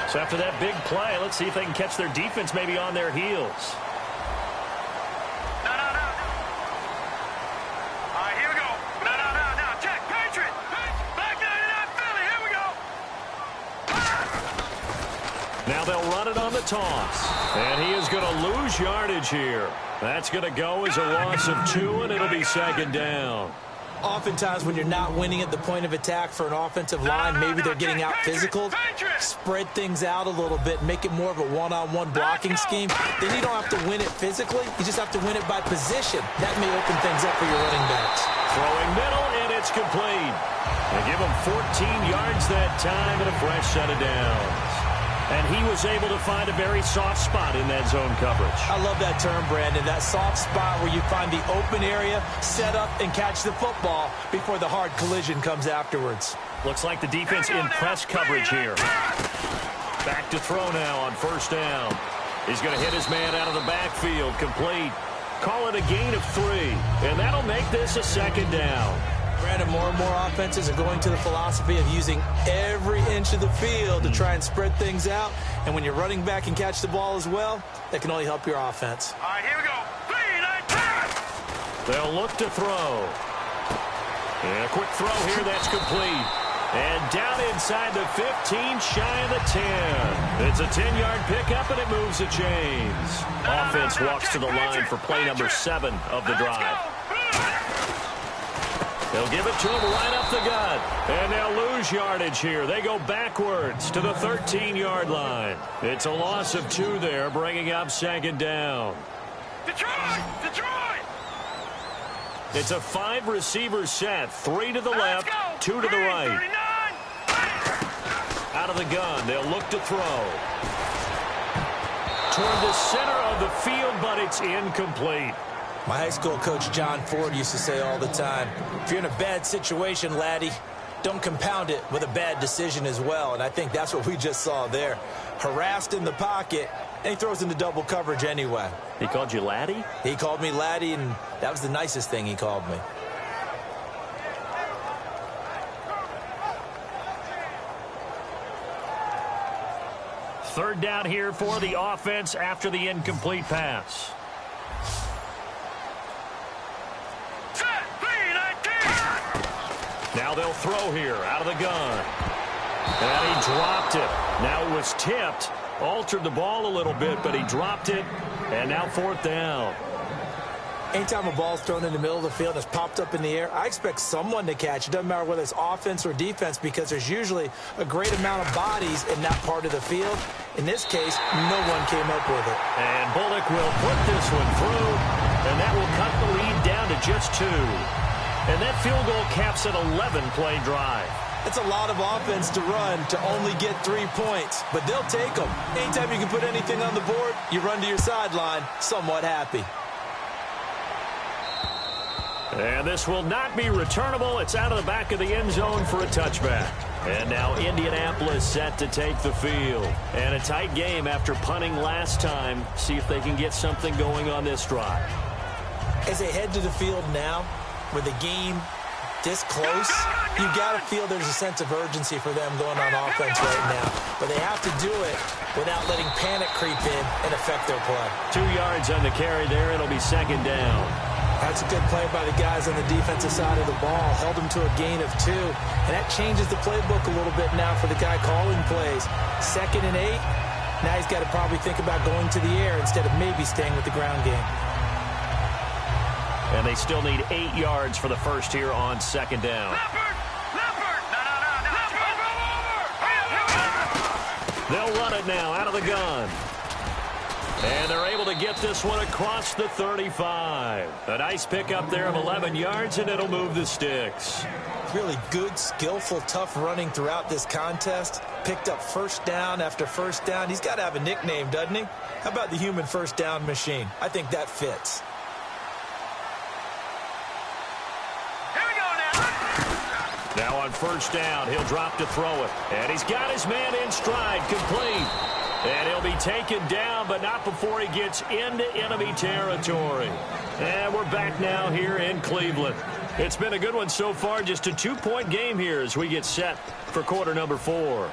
So after that big play, let's see if they can catch their defense maybe on their heels. No. All right, here we go. No. Check. Patriot. Back 99 Philly. Here we go. Now they'll run it on the toss. And he is going to lose yardage here. That's going to go as a loss of 2, and it'll be 2nd down. Oftentimes when you're not winning at the point of attack for an offensive line, maybe they're getting out physical, spread things out a little bit, make it more of a one-on-one blocking scheme. Then you don't have to win it physically. You just have to win it by position. That may open things up for your running backs. Throwing middle, and it's complete. They give him 14 yards that time and a fresh set of downs. And he was able to find a very soft spot in that zone coverage. I love that term, Brandon. That soft spot where you find the open area, set up, and catch the football before the hard collision comes afterwards. Looks like the defense in press coverage here. Back to throw now on 1st down. He's going to hit his man out of the backfield. Complete. Call it a gain of 3. And that'll make this a 2nd down. Brandon, more and more offenses are going to the philosophy of using every inch of the field to try and spread things out. And when you're running back and catch the ball as well, that can only help your offense. All right, here we go. 3, 9, 10. They'll look to throw. And a quick throw here, that's complete. And down inside the 15, shy of the 10. It's a 10-yard pickup, and it moves the chains. Offense walks to the line for play number 7 of the drive. They'll give it to him right up the gut. And they'll lose yardage here. They go backwards to the 13-yard line. It's a loss of 2 there, bringing up 2nd down. Detroit! It's a 5-receiver set. 3 to the left, 2 to the right. Out of the gun, they'll look to throw. Toward the center of the field, but it's incomplete. My high school coach, John Ford, used to say all the time, if you're in a bad situation, laddie, don't compound it with a bad decision as well. And I think that's what we just saw there. Harassed in the pocket, and he throws into double coverage anyway. He called you laddie? He called me laddie, and that was the nicest thing he called me. Third down here for the offense after the incomplete pass. Now they'll throw here out of the gun. And he dropped it. Now it was tipped. Altered the ball a little bit, but he dropped it. And now fourth down. Anytime a ball's thrown in the middle of the field and it's popped up in the air, I expect someone to catch. It doesn't matter whether it's offense or defense because there's usually a great amount of bodies in that part of the field. In this case, no one came up with it. And Bullock will put this one through, and that will cut the lead down to just 2. And that field goal caps an 11-play drive. It's a lot of offense to run to only get 3 points, but they'll take them. Anytime you can put anything on the board, you run to your sideline somewhat happy. And this will not be returnable. It's out of the back of the end zone for a touchback. And now Indianapolis set to take the field. And a tight game after punting last time. See if they can get something going on this drive. As they head to the field now, with the game this close, you got to feel there's a sense of urgency for them going on offense right now. But they have to do it without letting panic creep in and affect their play. 2 yards on the carry there. It'll be second down. That's a good play by the guys on the defensive side of the ball. Held them to a gain of 2. And that changes the playbook a little bit now for the guy calling plays. 2nd and 8. Now he's got to probably think about going to the air instead of maybe staying with the ground game. And they still need 8 yards for the first here on second down. They'll run it now out of the gun. And they're able to get this one across the 35. A nice pickup there of 11 yards, and it'll move the sticks. Really good, skillful, tough running throughout this contest. Picked up first down after first down. He's got to have a nickname, doesn't he? How about the human first down machine? I think that fits. Now on first down, he'll drop to throw it. And he's got his man in stride, complete. And he'll be taken down, but not before he gets into enemy territory. And we're back now here in Cleveland. It's been a good one so far, just a 2-point game here as we get set for quarter number 4.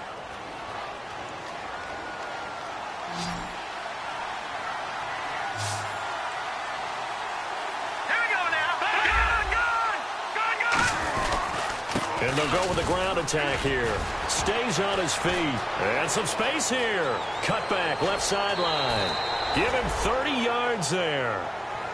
And they'll go with the ground attack here. Stays on his feet. And some space here. Cut back, left sideline. Give him 30 yards there.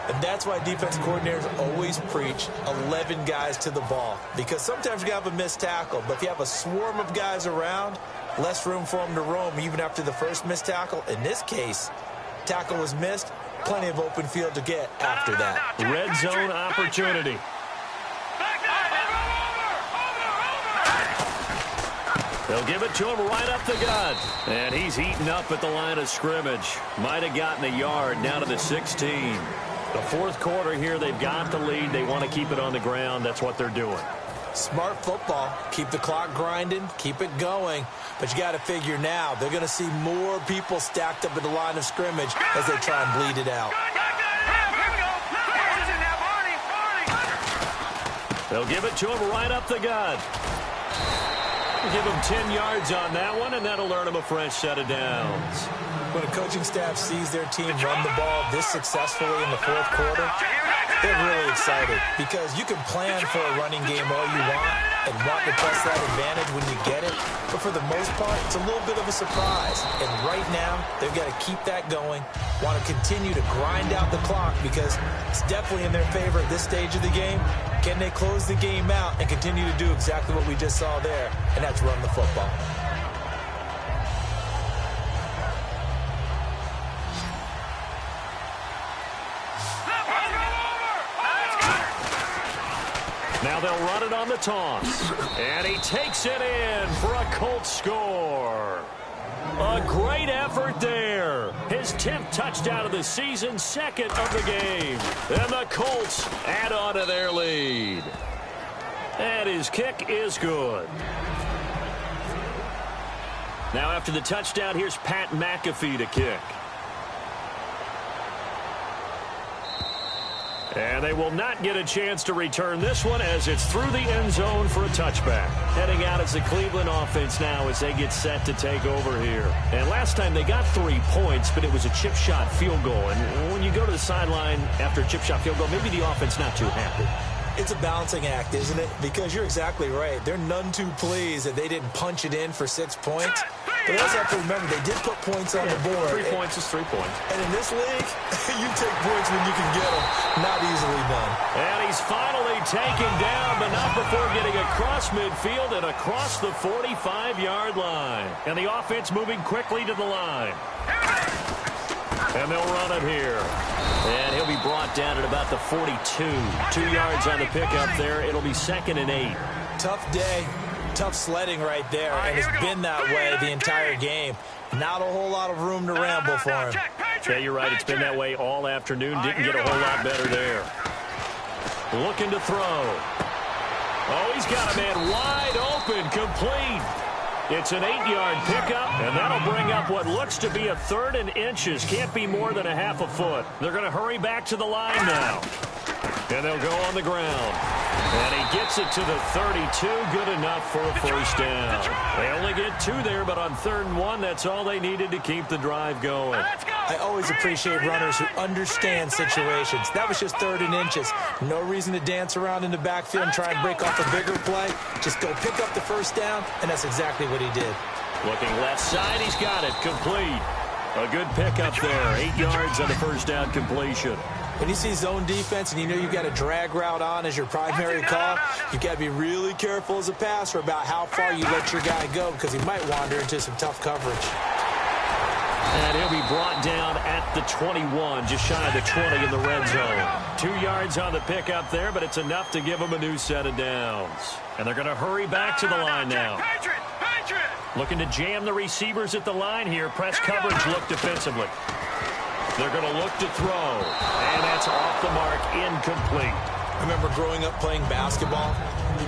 And that's why defense coordinators always preach 11 guys to the ball. Because sometimes you have a missed tackle. But if you have a swarm of guys around, less room for them to roam even after the first missed tackle. In this case, tackle was missed. Plenty of open field to get after that. Red zone opportunity. They'll give it to him right up the gut. And he's eaten up at the line of scrimmage. Might have gotten a yard down to the 16. The fourth quarter here, they've got the lead. They want to keep it on the ground. That's what they're doing. Smart football. Keep the clock grinding. Keep it going. But you got to figure now, they're going to see more people stacked up at the line of scrimmage as they try and bleed it out. They'll give it to him right up the gut. Give him 10 yards on that one, and that'll earn him a fresh set of downs. When a coaching staff sees their team run the ball this successfully in the fourth quarter, they're really excited because you can plan for a running game all you want and want to press that advantage when you get it. But for the most part, it's a little bit of a surprise. And right now, they've got to keep that going, want to continue to grind out the clock because it's definitely in their favor at this stage of the game. Can they close the game out and continue to do exactly what we just saw there, and that's run the football? Now they'll run it on the toss. And he takes it in for a Colts score. A great effort there. His 10th touchdown of the season, 2nd of the game. And the Colts add on to their lead. And his kick is good. Now after the touchdown, here's Pat McAfee to kick. And they will not get a chance to return this one as it's through the end zone for a touchback. Heading out as the Cleveland offense now as they get set to take over here. And last time they got 3 points, but it was a chip shot field goal. And when you go to the sideline after a chip shot field goal, maybe the offense not too happy. It's a balancing act, isn't it? Because you're exactly right. They're none too pleased that they didn't punch it in for 6 points. But you also have to remember, they did put points on the board. 3 points is 3 points. And in this league, you take points when you can get them. Not easily done. And he's finally taken down, but not before getting across midfield and across the 45-yard line. And the offense moving quickly to the line. And they'll run it here. And he'll be brought down at about the 42. 2 yards on the pickup there. It'll be 2nd and 8. Tough day. Tough sledding right there. And it's been that way the entire game. Not a whole lot of room to ramble for him. Yeah, you're right. It's been that way all afternoon. Didn't get a whole lot better there. Looking to throw. Oh, he's got a man wide open, complete. It's an 8-yard pickup, and that'll bring up what looks to be a 3rd and inches. Can't be more than a half a foot. They're going to hurry back to the line now. And they'll go on the ground. And he gets it to the 32. Good enough for a first down. They only get 2 there, but on 3rd and 1, that's all they needed to keep the drive going. I always appreciate runners who understand situations. That was just 3rd and inches. No reason to dance around in the backfield and try and break off a bigger play. Just go pick up the first down, and that's exactly what he did. Looking left side, he's got it. Complete. A good pickup there. 8 yards on the first down completion. When you see zone defense and you know you've got a drag route on as your primary call, you've got to be really careful as a passer about how far you let your guy go because he might wander into some tough coverage. And he'll be brought down at the 21, just shy of the 20 in the red zone. 2 yards on the pickup there, but it's enough to give them a new set of downs. And they're going to hurry back to the line now. Looking to jam the receivers at the line here. Press coverage look defensively. They're going to look to throw. And that's off the mark, incomplete. I remember growing up playing basketball.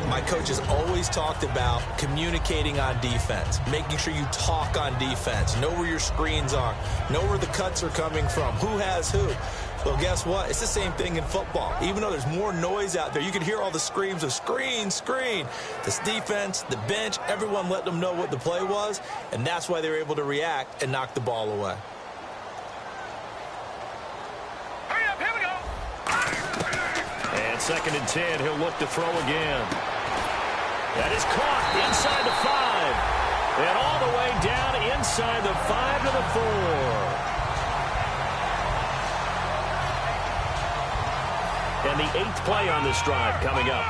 My coaches always talked about communicating on defense, making sure you talk on defense, know where your screens are, know where the cuts are coming from, who has who. Well, guess what? It's the same thing in football. Even though there's more noise out there, you can hear all the screams of screen, screen. This defense, the bench, everyone let them know what the play was, and that's why they were able to react and knock the ball away. And 2nd and 10, he'll look to throw again. That is caught inside the 5. And all the way down inside the 5 to the 4. And the 8th play on this drive coming up.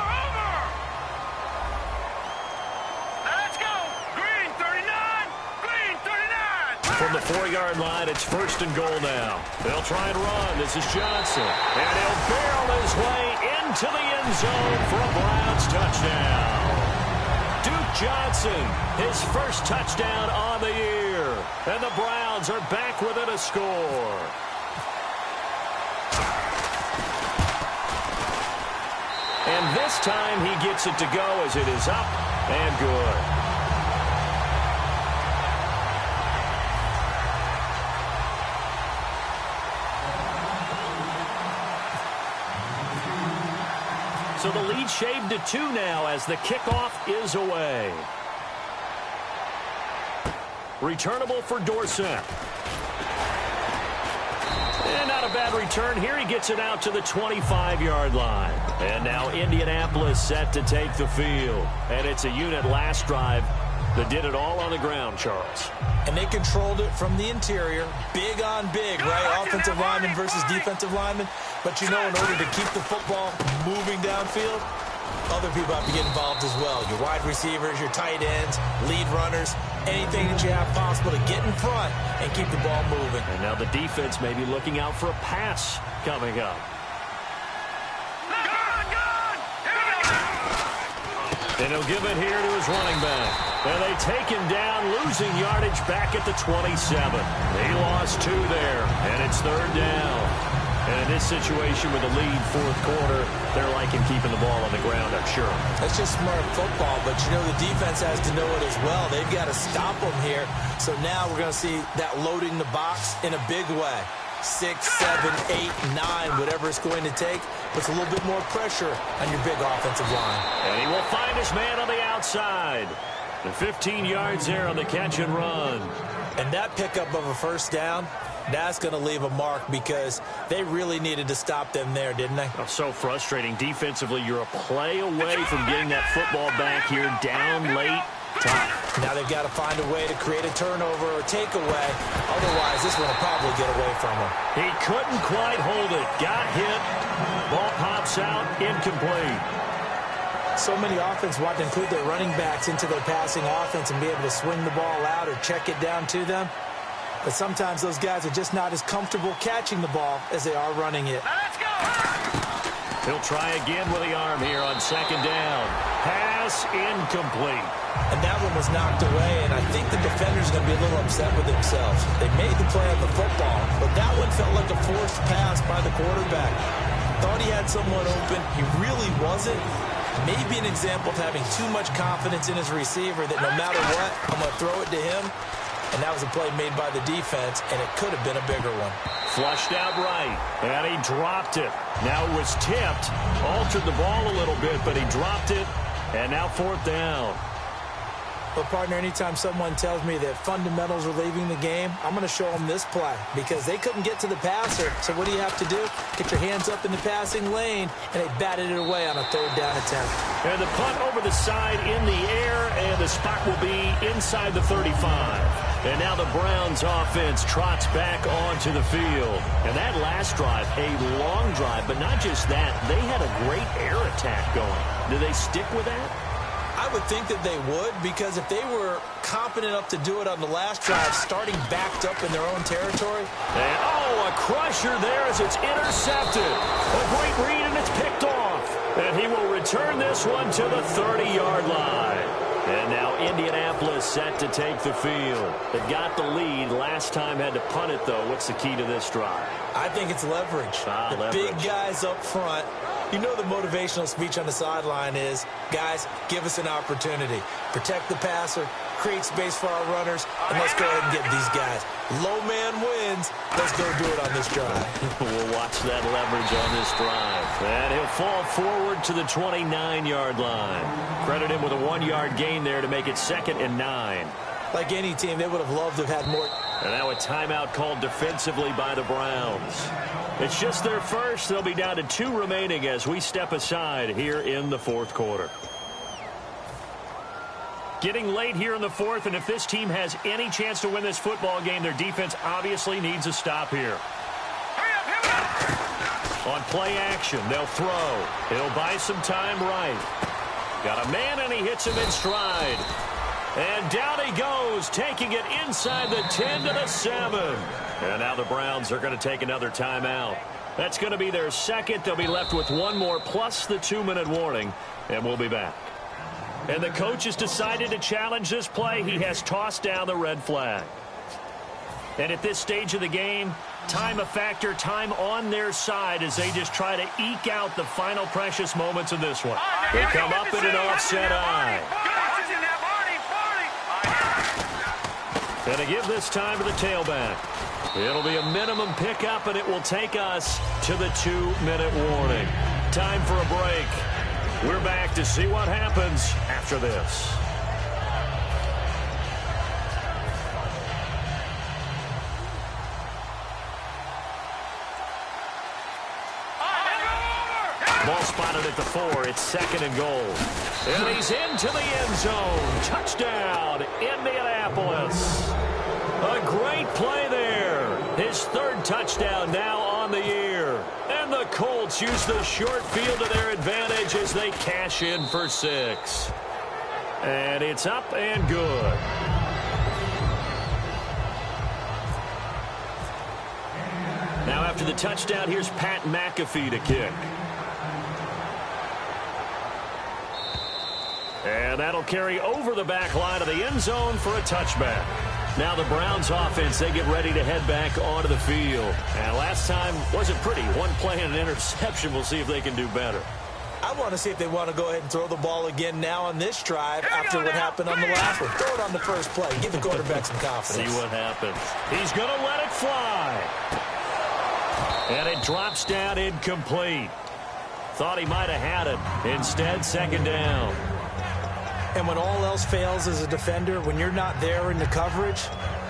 Let's go. Green 39. Green 39. From the 4-yard line, it's 1st and goal now. They'll try and run. This is Johnson. And he'll barrel his way into the end zone for a Browns touchdown. Duke Johnson, his first touchdown on the year. And the Browns are back within a score. And this time he gets it to go as it is up and good. So the lead shaved to 2 now as the kickoff is away. Returnable for Dorsett. And not a bad return here. He gets it out to the 25-yard line. And now Indianapolis set to take the field. And it's a unit last drive that did it all on the ground, Charles. And they controlled it from the interior, big on big, right? Offensive lineman versus defensive lineman. But you know, in order to keep the football moving downfield, other people have to get involved as well. Your wide receivers, your tight ends, lead runners, anything that you have possible to get in front and keep the ball moving. And now the defense may be looking out for a pass coming up. And he'll give it here to his running back. And they take him down, losing yardage back at the 27. They lost 2 there, and it's 3rd down. And in this situation with the lead 4th quarter, they're liking keeping the ball on the ground, I'm sure. That's just smart football, but you know the defense has to know it as well. They've got to stop them here. So now we're going to see that loading the box in a big way. 6, 7, 8, 9, whatever it's going to take. Puts a little bit more pressure on your big offensive line. And he will find his man on the outside. The 15 yards there on the catch and run. And that pickup of a first down, that's going to leave a mark because they really needed to stop them there, didn't they? Oh, so frustrating. Defensively, you're a play away from getting that football back here down late. Now they've got to find a way to create a turnover or takeaway. Otherwise, this one will probably get away from him. He couldn't quite hold it. Got hit. Ball pops out. Incomplete. So many offenses want to include their running backs into their passing offense and be able to swing the ball out or check it down to them. But sometimes those guys are just not as comfortable catching the ball as they are running it. Now let's go. He'll try again with the arm here on second down. Pass incomplete. And that one was knocked away, and I think the defender's going to be a little upset with themselves. They made the play on the football, but that one felt like a forced pass by the quarterback. Thought he had someone open. He really wasn't. Maybe an example of having too much confidence in his receiver that no matter what, I'm going to throw it to him. And that was a play made by the defense, and it could have been a bigger one. Flushed out right, and he dropped it. Now it was tipped, altered the ball a little bit, but he dropped it, and now fourth down. But, partner, anytime someone tells me that fundamentals are leaving the game, I'm going to show them this play because they couldn't get to the passer. So what do you have to do? Get your hands up in the passing lane, and they batted it away on a third down attempt. And the punt over the side in the air, and the spot will be inside the 35. And now the Browns offense trots back onto the field. And that last drive, a long drive, but not just that. They had a great air attack going. Do they stick with that? I would think that they would, because if they were competent enough to do it on the last drive, starting backed up in their own territory. And, a crusher there as it's intercepted. A great read, and it's picked off. And he will return this one to the 30-yard line. And now Indianapolis set to take the field. They got the lead. Last time had to punt it, though. What's the key to this drive? I think it's leverage. The big guys up front. You know the motivational speech on the sideline is, guys, give us an opportunity. Protect the passer, create space for our runners, and let's go ahead and get these guys. Low man wins. Let's go do it on this drive. We'll watch that leverage on this drive. And he'll fall forward to the 29-yard line. Credit him with a 1-yard gain there to make it 2nd and 9. Like any team, they would have loved to have had more. And now a timeout called defensively by the Browns. It's just their first. They'll be down to 2 remaining as we step aside here in the fourth quarter. Getting late here in the fourth, and if this team has any chance to win this football game, their defense obviously needs a stop here. On play action, they'll throw. He'll buy some time right. Got a man, and he hits him in stride. And down he goes, taking it inside the 10 to the 7. And now the Browns are going to take another timeout. That's going to be their second. They'll be left with one more plus the 2-minute warning, and we'll be back. And the coach has decided to challenge this play. He has tossed down the red flag. And at this stage of the game, time a factor, time on their side as they just try to eke out the final precious moments of this one. They come up in an offset eye. And to give this time to the tailback. It'll be a minimum pickup, and it will take us to the 2-minute warning. Time for a break. We're back to see what happens after this. Ball spotted at the 4. It's 2nd and goal. And he's into the end zone. Touchdown, Indianapolis. A great play there. His 3rd touchdown now on the year. And the Colts use the short field to their advantage as they cash in for 6. And it's up and good. Now after the touchdown, here's Pat McAfee to kick. And that'll carry over the back line of the end zone for a touchback. Now the Browns offense, they get ready to head back onto the field. And last time wasn't pretty. One play and an interception. We'll see if they can do better. I want to see if they want to go ahead and throw the ball again now on this drive after what happened on the last one. Throw it on the first play. Give the quarterback some confidence. See what happens. He's going to let it fly. And it drops down incomplete. Thought he might have had it. Instead, second down. And when all else fails as a defender, when you're not there in the coverage,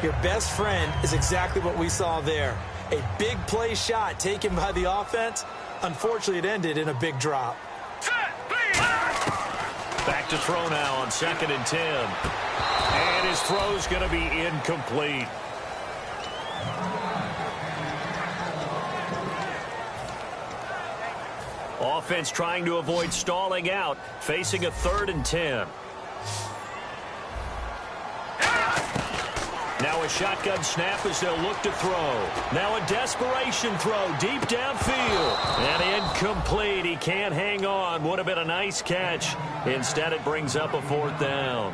your best friend is exactly what we saw there. A big play shot taken by the offense. Unfortunately, it ended in a big drop. Back to throw now on 2nd and 10. And his throw's going to be incomplete. Offense trying to avoid stalling out, facing a 3rd and 10. Now a shotgun snap as they'll look to throw. Now a desperation throw deep downfield. And incomplete. He can't hang on. Would have been a nice catch. Instead, it brings up a 4th down.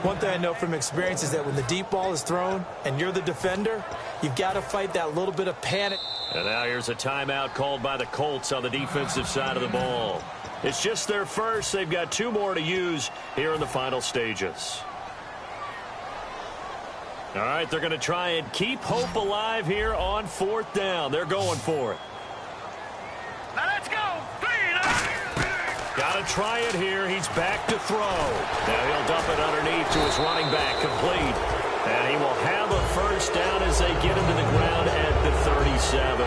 One thing I know from experience is that when the deep ball is thrown and you're the defender, you've got to fight that little bit of panic. And now here's a timeout called by the Colts on the defensive side of the ball. It's just their first. They've got 2 more to use here in the final stages. All right, they're going to try and keep hope alive here on 4th down. They're going for it. Now let's go. Got to try it here. He's back to throw. Now he'll dump it underneath to his running back, complete. And he will have a 1st down as they get him to the ground at the 37.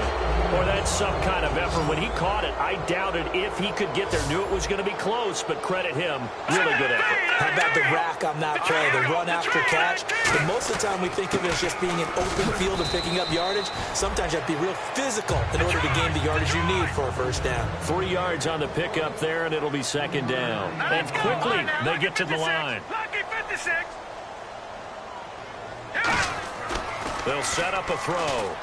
Boy, that's some kind of effort. When he caught it, I doubted if he could get there. Knew it was going to be close, but credit him. Really good effort. How about the rack on that play, the run after catch? And most of the time we think of it as just being an open field and picking up yardage. Sometimes you have to be real physical in order to gain the yardage you need for a 1st down. 3 yards on the pickup there, and it'll be 2nd down. And quickly, they get to the line. Lucky 56. They'll set up a throw.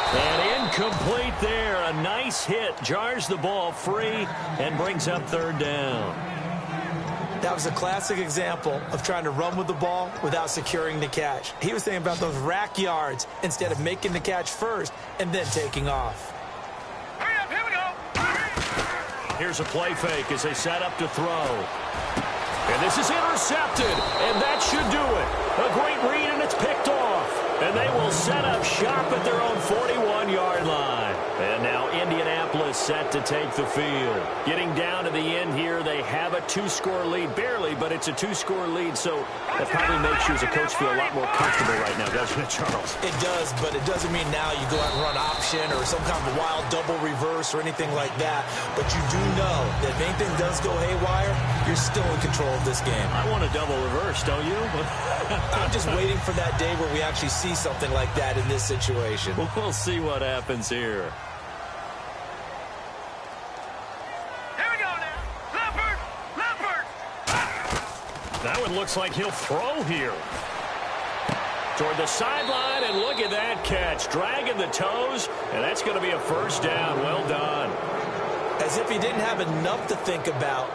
And incomplete there. A nice hit. Jars the ball free and brings up 3rd down. That was a classic example of trying to run with the ball without securing the catch. He was thinking about those rack yards instead of making the catch first and then taking off. Hurry up, here we go. Here's a play fake as they set up to throw. And this is intercepted, and that should do it. A great read, and it's picked off. And they will set up shop at their own 41-yard line. And now Indianapolis set to take the field. Getting down to the end here, they have a 2-score lead. Barely, but it's a 2-score lead, so that probably makes you as a coach feel a lot more comfortable right now, doesn't it, Charles? It does, but it doesn't mean now you go out and run option or some kind of wild double reverse or anything like that. But you do know that if anything does go haywire, you're still in control of this game. I want a double reverse, don't you? I'm just waiting for that day where we actually see something like that in this situation. We'll see what happens here. Here we go now. Leopard. That one looks like he'll throw here. Toward the sideline, and look at that catch. Dragging the toes, and that's going to be a 1st down. Well done. As if he didn't have enough to think about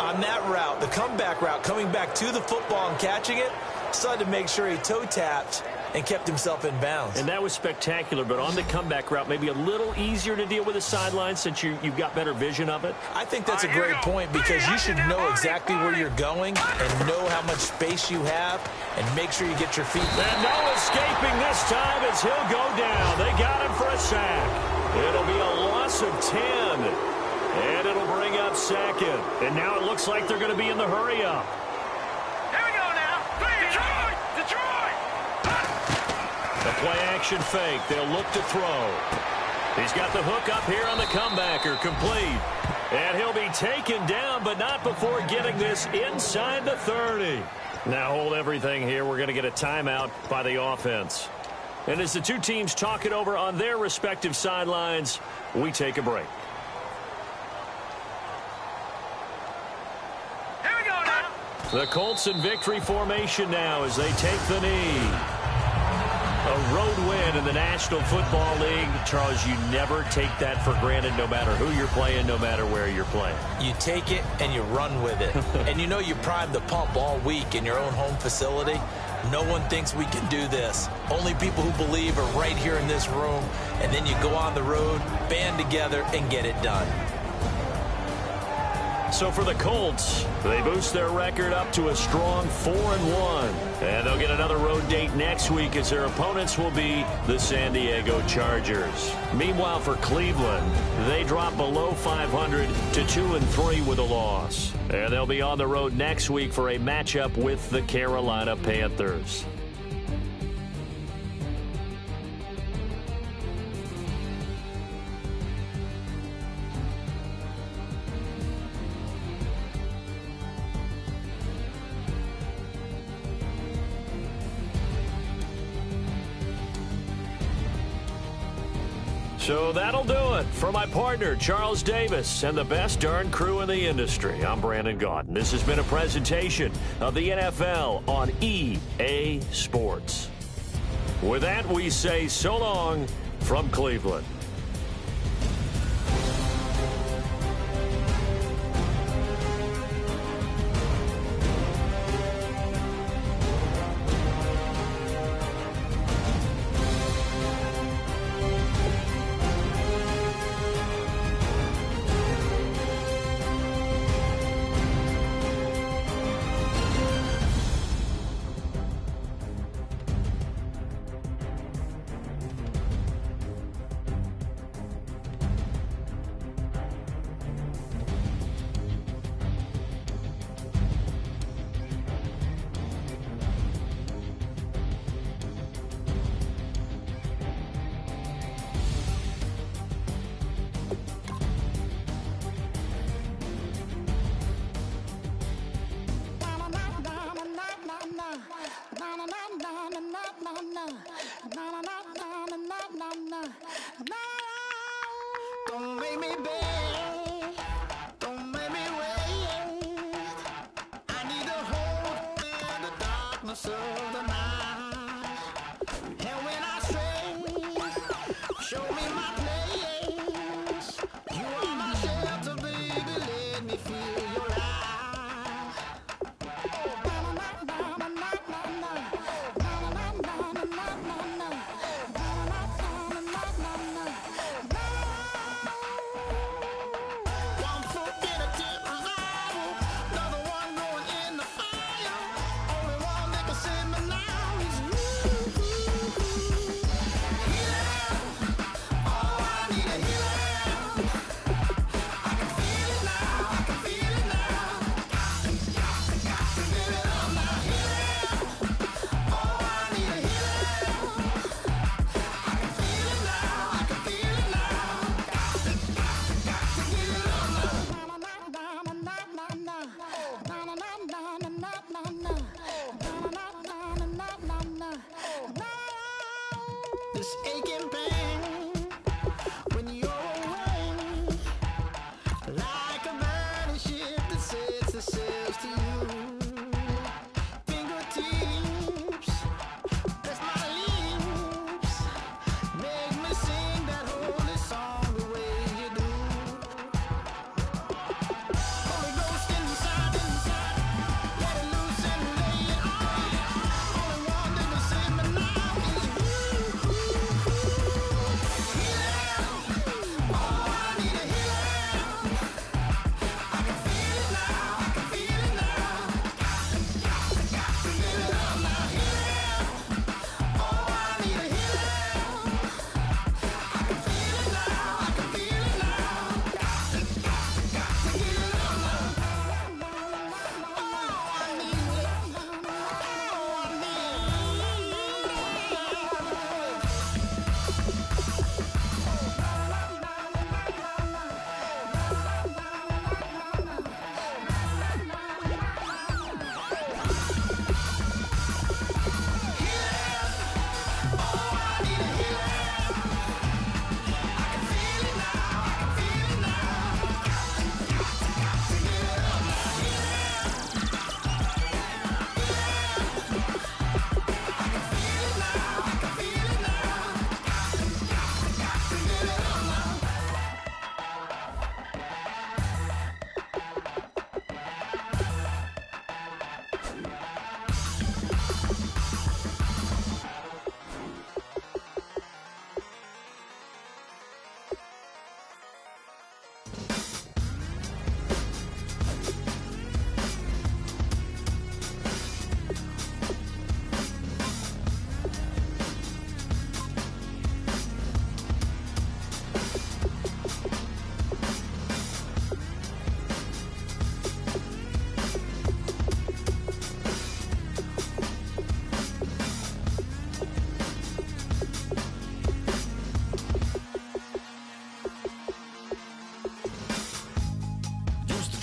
on that route, the comeback route, coming back to the football and catching it, decided to make sure he toe-tapped and kept himself in bounds. And that was spectacular, but on the comeback route, maybe a little easier to deal with the sideline since you've got better vision of it. I think that's a great point because you should know exactly where you're going and know how much space you have and make sure you get your feet. And no escaping this time as he'll go down. They got him for a sack. It'll be a loss of 10, and it'll bring up 2nd. And now it looks like they're going to be in the hurry-up. Here we go now. Detroit. The play-action fake. They'll look to throw. He's got the hook up here on the comebacker. Complete. And he'll be taken down, but not before getting this inside the 30. Now hold everything here. We're going to get a timeout by the offense. And as the 2 teams talk it over on their respective sidelines, we take a break. Here we go now. The Colts in victory formation now as they take the knee. A road win in the National Football League. Charles, you never take that for granted no matter who you're playing, no matter where you're playing. You take it and you run with it. And you know you primed the pump all week in your own home facility. No one thinks we can do this. Only people who believe are right here in this room. And then you go on the road, band together, and get it done. So for the Colts, they boost their record up to a strong 4-1. And they'll get another road date next week as their opponents will be the San Diego Chargers. Meanwhile, for Cleveland, they drop below 500 to 2-3 with a loss. And they'll be on the road next week for a matchup with the Carolina Panthers. So that'll do it. For my partner, Charles Davis, and the best darn crew in the industry, I'm Brandon Gaudin. This has been a presentation of the NFL on EA Sports. With that, we say so long from Cleveland.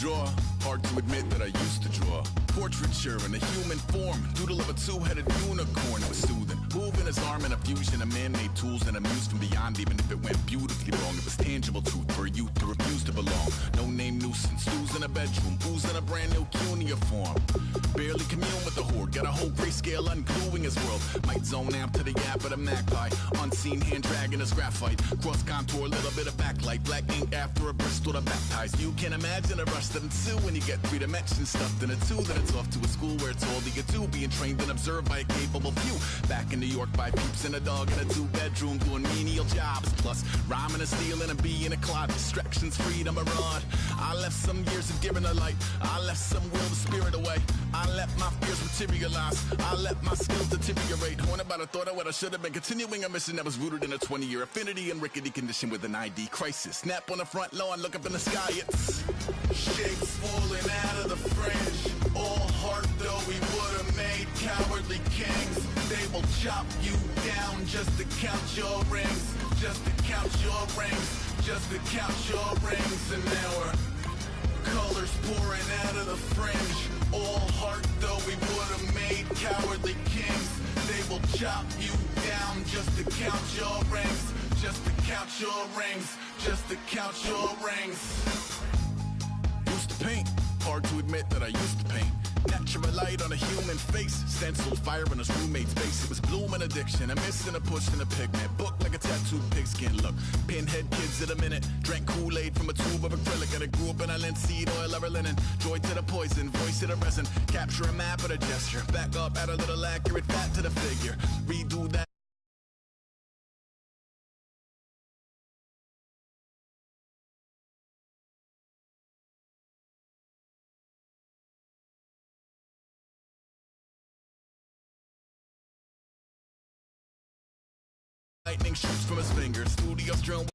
draw. Hard to admit that I used to draw. Portraiture in a human form. Doodle of a two-headed unicorn. It was soothing. Moving his arm in a fusion of man-made tools and a muse from beyond. Even if it went beautifully wrong, it was tangible truth for a youth to refuse to belong. No name nuisance. Stews in a bedroom. Booze in a brand new cuneiform. Barely commune with the horde. Got a whole grayscale ungluing his world. Might zone amp to the gap of the magpie. Unseen hand dragging his graphite. Cross contour, little bit of backlight. Black ink after a Bristol to baptize. You can imagine a rush that ensue when you get three dimensions stuffed in a two. Then it's off to a school where it's all you get to. Being trained and observed by a capable few. Back in New York by peeps and a dog in a two-bedroom doing menial jobs. Plus rhyming and stealing and being a clod. Distractions, freedom, a rod. I left some years of giving a light. I left some will the spirit away. I let my fears materialize. I let my skills deteriorate. Haunted by the thought of what I should have been. Continuing a mission that was rooted in a 20-year affinity and rickety condition with an ID crisis. Snap on the front lawn, look up in the sky. It's shapes falling out of the fringe. All heart though we would have made cowardly kings. They will chop you down just to count your rings. Just to count your rings. Just to count your rings. And now we're colors pouring out of the fringe. All heart though we would have made cowardly kings. They will chop you down just to count your rings. Just to count your rings. Just to count your rings. Used to paint. Hard to admit that I used to paint. Natural light on a human face. Stenciled fire in his roommate's face. It was blooming addiction. A miss and a push and a pigment. Book like a tattooed pigskin. Look, pinhead kids at a minute. Drank Kool-Aid from a tube of acrylic. And I grew up in a linseed oil ever linen. Joy to the poison, voice to the resin. Capture a map of a gesture. Back up, add a little accurate fat to the figure. Redo that. Lightning shoots from his fingers. Studio strewn